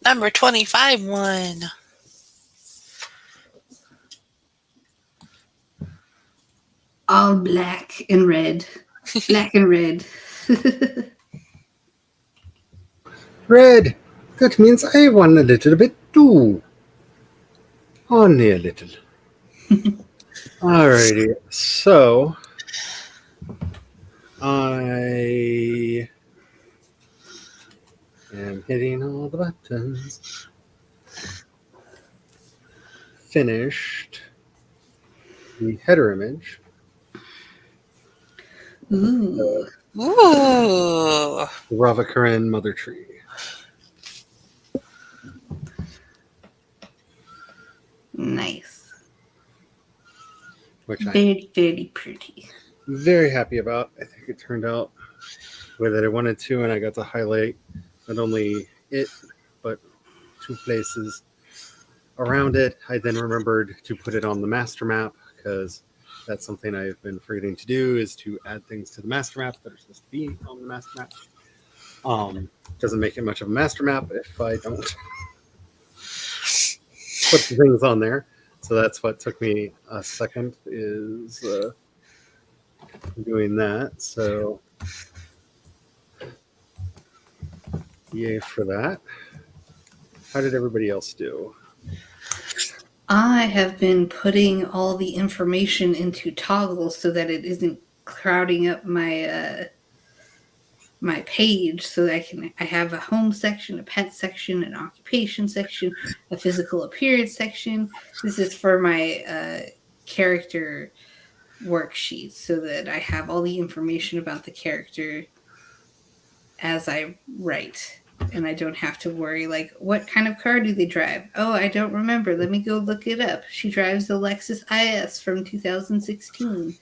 Number 25 one. All black and red. Black and red. Red. That means I won a little bit too. Only a little. Alrighty. So I am hitting all the buttons. Finished the header image. Ooh. Ooh. The Ravakuren Mother Tree. Nice. Which I'm Very, very pretty. very happy about. I think it turned out the way that I wanted to, and I got to highlight not only it, but 2 places around it. I then remembered to put it on the master map, because that's something I've been forgetting to do, is to add things to the master map that are supposed to be on the master map. Doesn't make it much of a master map if I don't put the things on there. So that's what took me a second, is doing that. So yay for that. How did everybody else do? I have been putting all the information into toggles so that it isn't crowding up my my page, so that I have a home section, a pet section, an occupation section, a physical appearance section. This is for my character worksheet, so that I have all the information about the character as I write. And I don't have to worry, like, what kind of car do they drive? Oh, I don't remember. Let me go look it up. She drives the Lexus IS from 2016.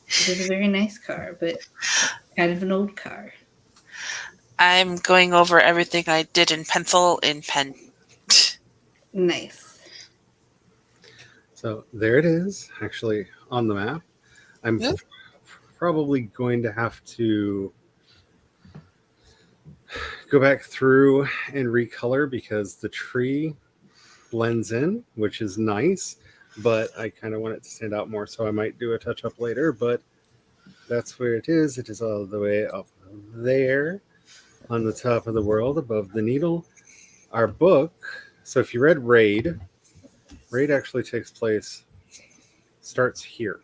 It is a very nice car, but kind of an old car. I'm going over everything I did in pencil in pen. Nice. So there it is, actually on the map. I'm Yep. probably going to have to go back through and recolor, because the tree blends in, which is nice, but I kind of want it to stand out more, so I might do a touch up later. But that's where it is. It is all the way up there on the top of the world above the needle. Our book, so if you read Raid actually starts here.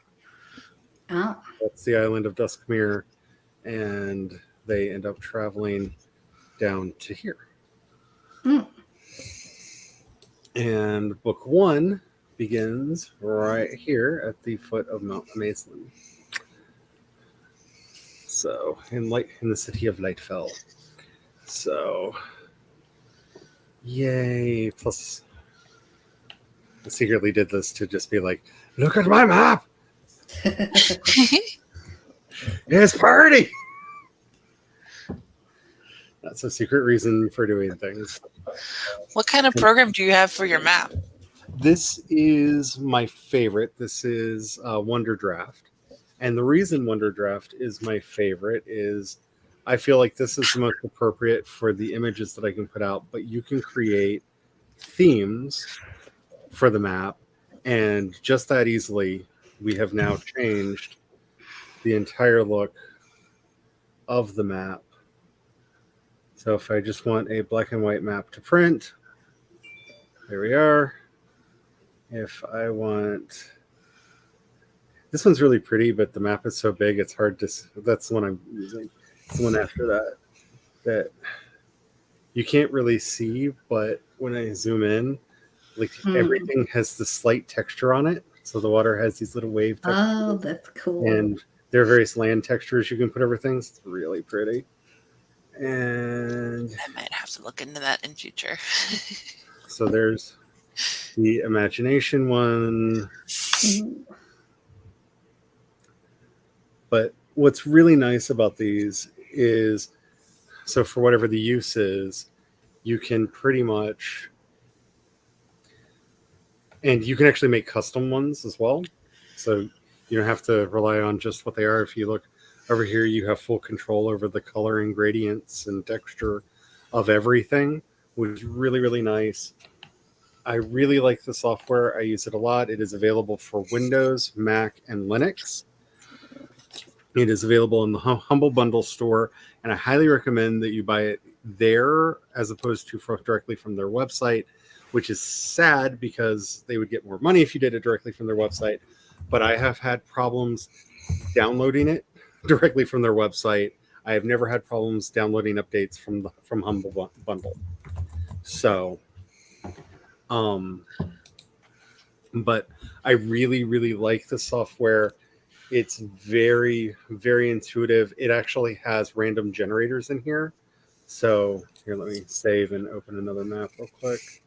Oh, That's the island of Duskmere, and they end up traveling down to here. Mm. And book 1 begins right here at the foot of Mount Mason. So in the city of Lightfell. So yay! Plus, I secretly did this to just be like, look at my map. It's party. That's a secret reason for doing things. What kind of program do you have for your map? This is my favorite. This is Wonder Draft. And the reason Wonder Draft is my favorite is I feel like this is the most appropriate for the images that I can put out, but you can create themes for the map. And just that easily, we have now changed the entire look of the map. So if I just want a black and white map to print, there we are. If I want, this one's really pretty, but the map is so big, it's hard to, that's the one I'm using. It's the one after that you can't really see, but when I zoom in, like everything has the slight texture on it. So the water has these little wave textures. Oh, that's cool. And there are various land textures you can put over things. It's really pretty. And I might have to look into that in future. so there's the imagination one. But what's really nice about these is, so for whatever the use is, you can pretty much, and you can actually make custom ones as well. So you don't have to rely on just what they are. If you look over here, you have full control over the color and gradients and texture of everything, which is really, really nice. I really like the software. I use it a lot. It is available for Windows, Mac, and Linux. It is available in the Humble Bundle store, and I highly recommend that you buy it there as opposed to directly from their website, which is sad because they would get more money if you did it directly from their website. But I have had problems downloading it directly from their website. I have never had problems downloading updates from Humble Bundle. So, but I really, really like the software. It's very, very intuitive. It actually has random generators in here. So here, let me save and open another map real quick.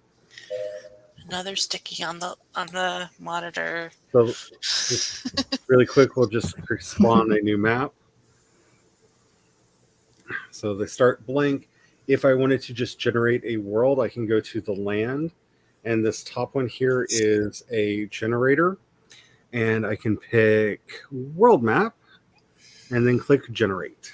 Another sticky on the monitor. So just really quick, we'll just spawn a new map. So they start blank. If I wanted to just generate a world, I can go to the land. And this top one here is a generator. And I can pick world map and then click generate.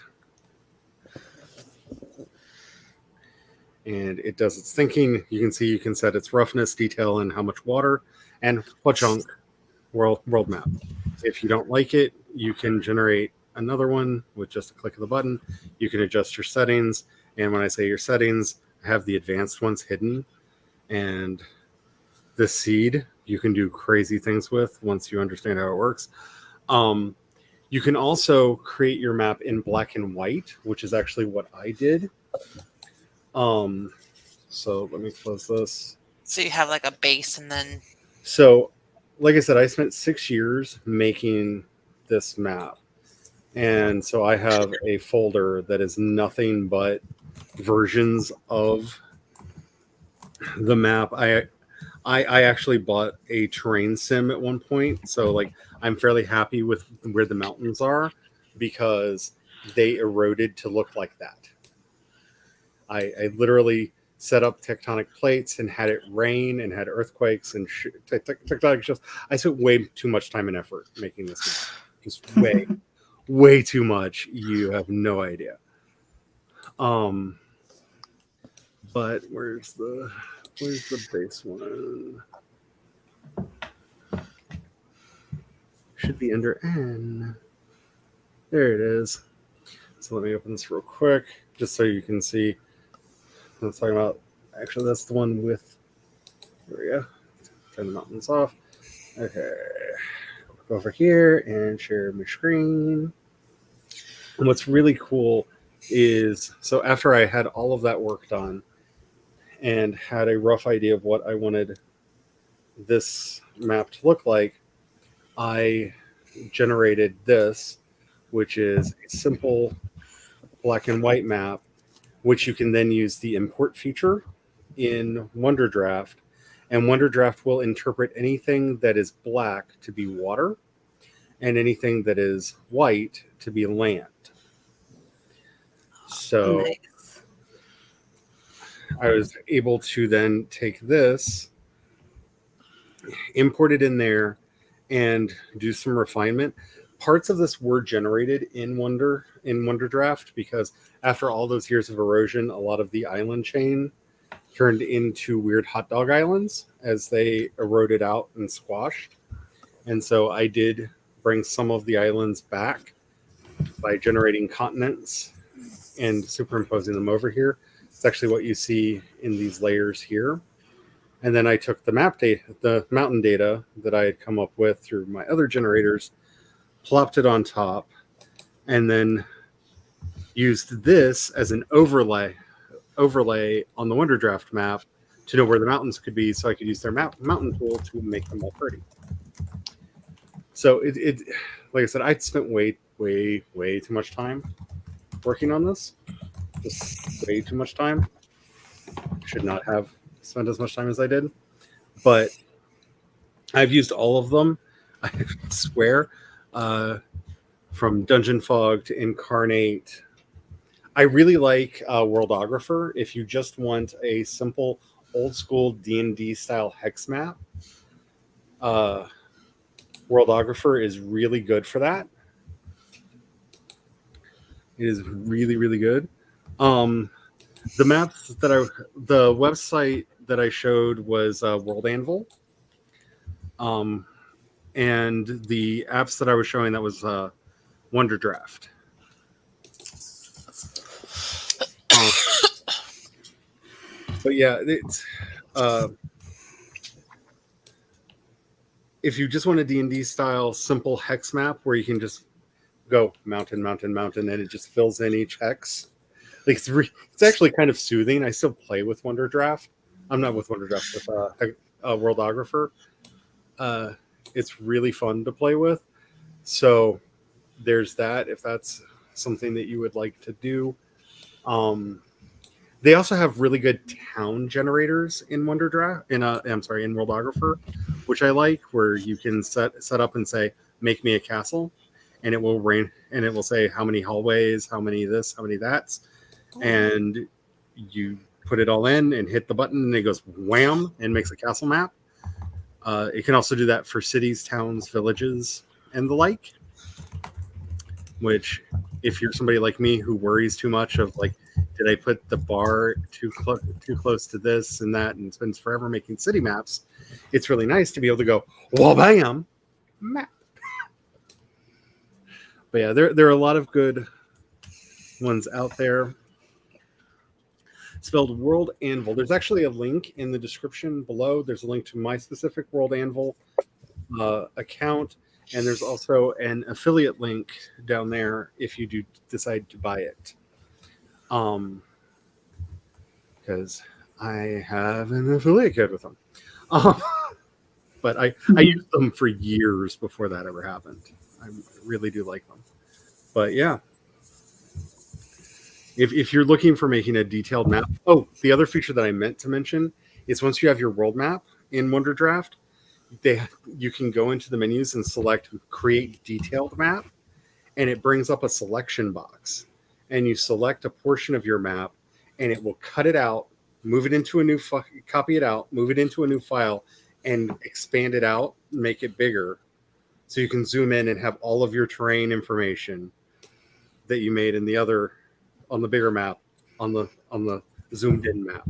And it does its thinking. You can set its roughness, detail, and how much water, and what chunk world map. If you don't like it, you can generate another one with just a click of the button. You can adjust your settings. And when I say your settings, I have the advanced ones hidden. And the seed you can do crazy things with once you understand how it works. You can also create your map in black and white, which is actually what I did. So let me close this. So you have like a base and then... So, like I said, I spent 6 years making this map. And so I have a folder that is nothing but versions of the map. I actually bought a terrain sim at one point. So like I'm fairly happy with where the mountains are because they eroded to look like that. I literally set up tectonic plates and had it rain and had earthquakes and tectonic shifts. I spent way too much time and effort making this map. Just way too much. You have no idea. But where's the base one? Should be under N. There it is. So let me open this real quick, just so you can see. I'm talking about. Actually, that's the one with. There we go. Turn the mountains off. Okay. Go over here and share my screen. And what's really cool is, so after I had all of that work done and had a rough idea of what I wanted this map to look like, I generated this, which is a simple black and white map, which you can then use the import feature in WonderDraft. And WonderDraft will interpret anything that is black to be water and anything that is white to be land. So nice. I was able to then take this, import it in there, and do some refinement. Parts of this were generated in WonderDraft because after all those years of erosion, a lot of the island chain turned into weird hot dog islands as they eroded out and squashed. And so I did bring some of the islands back by generating continents and superimposing them over here. It's actually what you see in these layers here. And then I took the mountain data that I had come up with through my other generators, plopped it on top, and then used this as an overlay on the WonderDraft map to know where the mountains could be, so I could use their mountain tool to make them all pretty. So it like I said, I'd spent way too much time working on this. Just way too much time. Should not have spent as much time as I did. But I've used all of them, I swear, from Dungeon Fog to Incarnate. I really like Worldographer. If you just want a simple old school D&D style hex map, Worldographer is really good for that. It is really, really good. The the website that I showed was World Anvil. And the apps that I was showing, that was Wonder Draft. But yeah, it's if you just want a D&D style simple hex map where you can just go mountain, mountain, mountain, and it just fills in each hex. Like it's actually kind of soothing. I still play with Wonder Draft. I'm not with Wonder Draft, with Worldographer. It's really fun to play with. So there's that, if that's something that you would like to do. They also have really good town generators in Wonder Draft, in Worldographer, which I like, where you can set up and say, make me a castle, and it will say how many hallways, how many this, how many that's, and you put it all in and hit the button, and it goes wham and makes a castle map. It can also do that for cities, towns, villages, and the like. Which, if you're somebody like me who worries too much of like, did I put the bar too close to this and that, and spends forever making city maps, it's really nice to be able to go, well, bam, map. But yeah, there are a lot of good ones out there. Spelled World Anvil. There's actually a link in the description below. There's a link to my specific World Anvil account, and there's also an affiliate link down there if you do decide to buy it. Because I have an affiliate code with them. But I used them for years before that ever happened. I really do like them. But yeah. If you're looking for making a detailed map, the other feature that I meant to mention is once you have your world map in Wonder Draft, you can go into the menus and select Create Detailed Map, and it brings up a selection box. And you select a portion of your map, and it will cut it out, move it into a new copy it out, move it into a new file, and expand it out, make it bigger, so you can zoom in and have all of your terrain information that you made in on the bigger map, on the zoomed in map,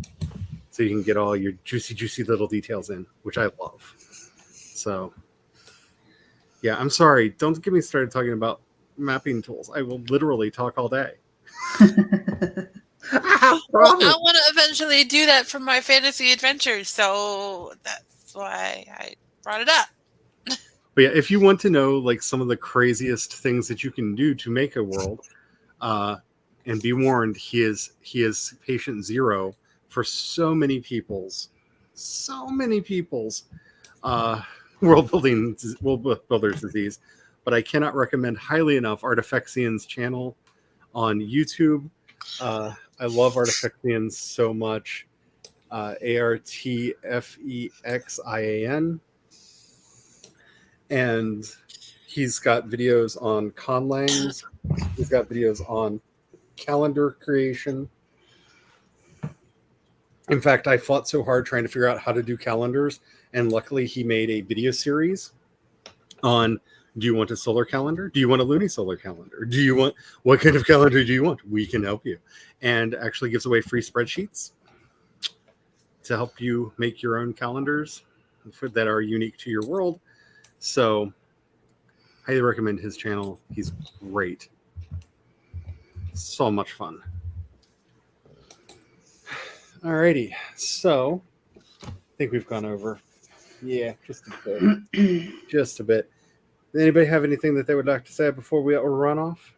so you can get all your juicy little details in, which I love. So yeah, I'm sorry, don't get me started talking about mapping tools. I will literally talk all day. Well, I want to eventually do that for my fantasy adventures, so that's why I brought it up. But yeah, if you want to know like some of the craziest things that you can do to make a world, and be warned, he is patient zero for so many people's world builder's disease. But I cannot recommend highly enough Artifexian's channel on YouTube. I love Artifexian so much. Artfexian. And he's got videos on conlangs. He's got videos on calendar creation. In fact, I fought so hard trying to figure out how to do calendars, and luckily he made a video series on, do you want a solar calendar? Do you want a lunisolar calendar? What kind of calendar do you want? We can help you. And actually gives away free spreadsheets to help you make your own calendars that are unique to your world. So highly recommend his channel. He's great. So much fun. Alrighty, so I think we've gone over. Yeah, just a bit. Just a bit. Anybody have anything that they would like to say before we run off?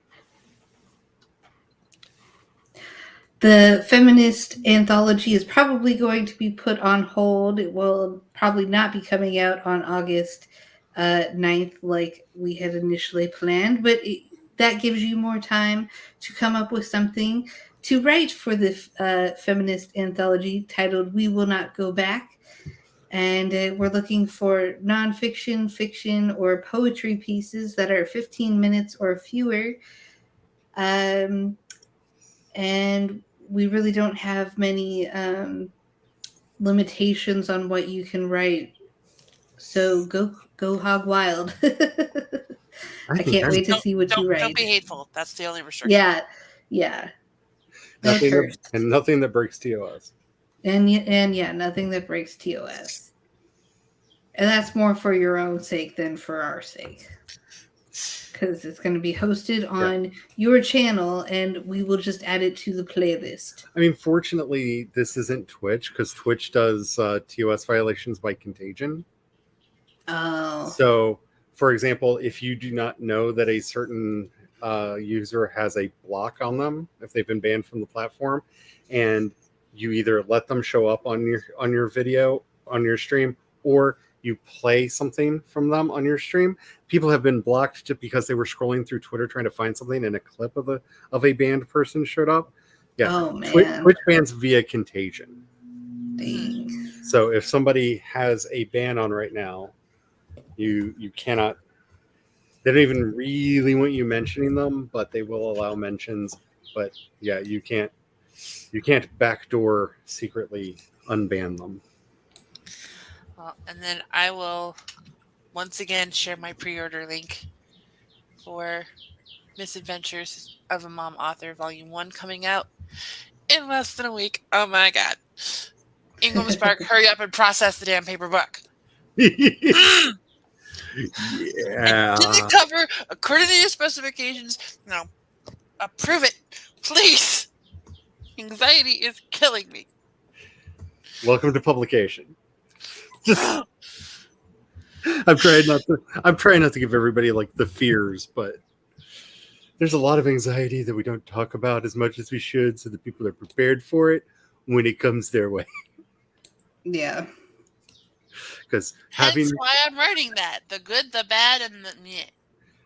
The feminist anthology is probably going to be put on hold. It will probably not be coming out on August 9th like we had initially planned, but that gives you more time to come up with something to write for the feminist anthology titled We Will Not Go Back. And we're looking for nonfiction, fiction, or poetry pieces that are 15 minutes or fewer. And we really don't have many limitations on what you can write. So go hog wild. I can't wait to see what you write. Don't be hateful. That's the only restriction. Yeah. No Nothing turfs. and nothing that breaks TOS. And yeah, nothing that breaks TOS. And that's more for your own sake than for our sake. Because it's going to be hosted on your channel, and we will just add it to the playlist. I mean, fortunately, this isn't Twitch, because Twitch does TOS violations by contagion. Oh. So, for example, if you do not know that a certain user has a block on them, if they've been banned from the platform, and you either let them show up on your video, on your stream, or you play something from them on your stream, people have been blocked just because they were scrolling through Twitter trying to find something and a clip of a banned person showed up. Yeah, Oh, man. Twitch bans via contagion. Dang. So if somebody has a ban on right now, you cannot. They don't even really want you mentioning them, but they will allow mentions. But yeah, you can't backdoor secretly unban them. Well, and then I will once again share my pre-order link for Misadventures of a Mom Author Volume 1 coming out in less than a week. Oh my god. Ingram Spark, hurry up and process the damn paper book. Yeah. Did the cover according to your specifications? No. Approve it, please. Anxiety is killing me. Welcome to publication. Just, I'm trying not to give everybody like the fears, but there's a lot of anxiety that we don't talk about as much as we should, so that people are prepared for it when it comes their way. Yeah. Because Hence why I'm writing that. The good, the bad, and the meh.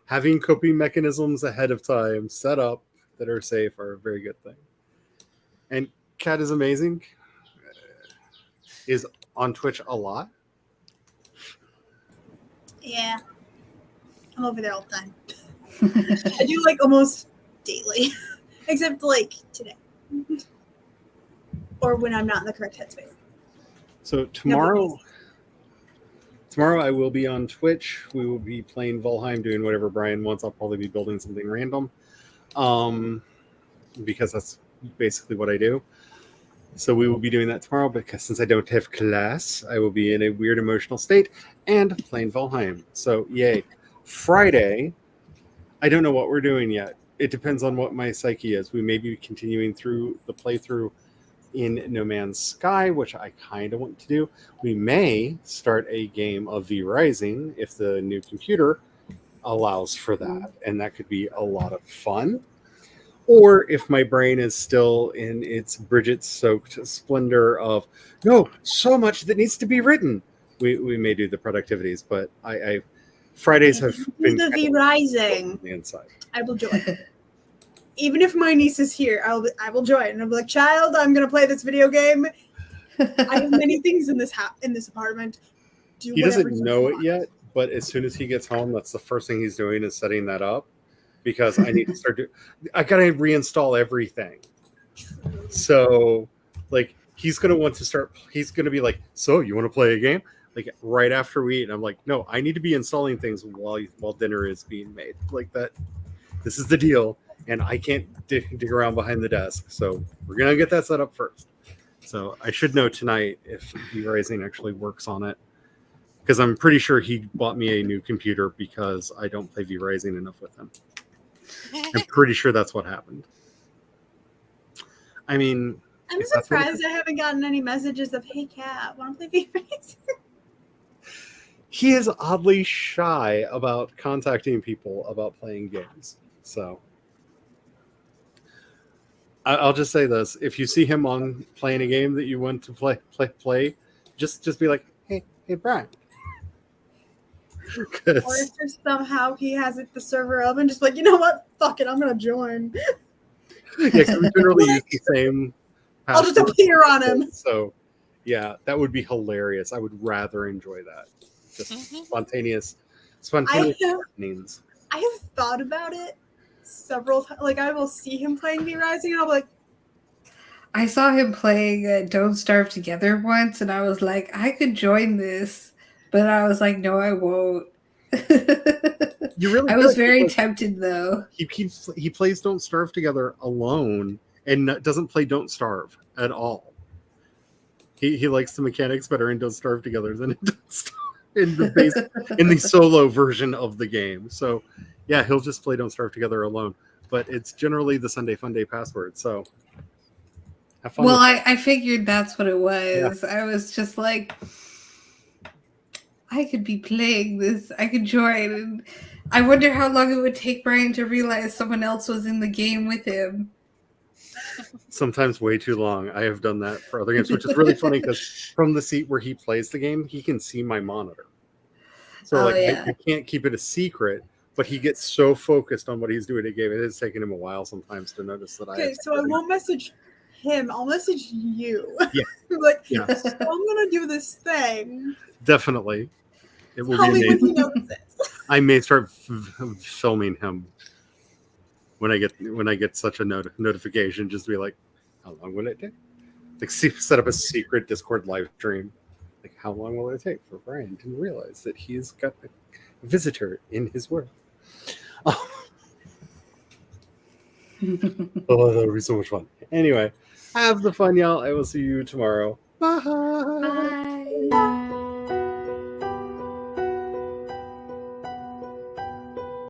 having coping mechanisms ahead of time set up that are safe are a very good thing. And Kat is amazing. Is on Twitch a lot. Yeah. I'm over there all the time. I do like almost daily. Except like today. Or when I'm not in the correct headspace. So tomorrow I will be on Twitch. We will be playing Valheim, doing whatever Brian wants. I'll probably be building something random. Because that's basically what I do. So we will be doing that tomorrow, because since I don't have class, I will be in a weird emotional state and playing Valheim. So yay. Friday, I don't know what we're doing yet. It depends on what my psyche is. We may be continuing through the playthrough in No Man's Sky, which I kind of want to do. We may start a game of V Rising if the new computer allows for that, and that could be a lot of fun. Or if my brain is still in its Bridget-soaked splendor of, no, so much that needs to be written, we may do the productivities. But I Fridays have been the V Rising. on the inside. I will join. Even if my niece is here, I will join. And I'll be like, child, I'm gonna play this video game. I have many things in this apartment. He doesn't know it yet, but as soon as he gets home, that's the first thing he's doing is setting that up, because I need to start I gotta reinstall everything. So like he's gonna want to start. He's gonna be like, so you want to play a game? Like right after we eat, and I'm like, no, I need to be installing things while dinner is being made. Like that. This is the deal, and I can't dig around behind the desk. So we're gonna get that set up first. So I should know tonight if V Rising actually works on it, because I'm pretty sure he bought me a new computer because I don't play V Rising enough with him. I'm pretty sure that's what happened. I mean, I'm if that's what surprised I haven't gotten any messages of, hey, Kat, want to play V Rising? he is oddly shy about contacting people about playing games. So I'll just say this: if you see him on playing a game that you want to play, just be like, hey, Brian. Or if there's somehow he has the server open, just like, you know what? Fuck it, I'm gonna join. Yeah, because we generally use the same. I'll just appear on him. So, yeah, that would be hilarious. I would rather enjoy that. Just spontaneous happenings. I have thought about it several times. Like, I will see him playing V Rising, and I'll be like, I saw him playing Don't Starve Together once, and I was like, I could join this, but I was like, no, I won't. You really? I was very tempted, though. He plays Don't Starve Together alone, and doesn't play Don't Starve at all. He likes the mechanics better in Don't Starve Together than in Don't Starve in the solo version of the game. So yeah, he'll just play Don't Starve Together alone. But it's generally the Sunday Fun Day password. So have fun. Well, with I figured that's what it was. I was just like, I could be playing this. I could join. And I wonder how long it would take Brian to realize someone else was in the game with him. Sometimes way too long. I have done that for other games, which is really funny because from the seat where he plays the game, he can see my monitor. So Oh, like yeah. I can't keep it a secret, but he gets so focused on what he's doing in a game. It is taking him a while sometimes to notice that Okay, so I won't message him. I'll message you. Yeah. Like, Yeah. so I'm gonna do this thing. Definitely. It will Tell be me when amazing. he notices. I may start filming him when I get such a notification. Just be like, how long will it take? Like set up a secret Discord live stream. Like, how long will it take for Brian to realize that he's got a visitor in his world? Oh, that'll be so much fun. Anyway, have the fun, y'all. I will see you tomorrow. Bye. Bye.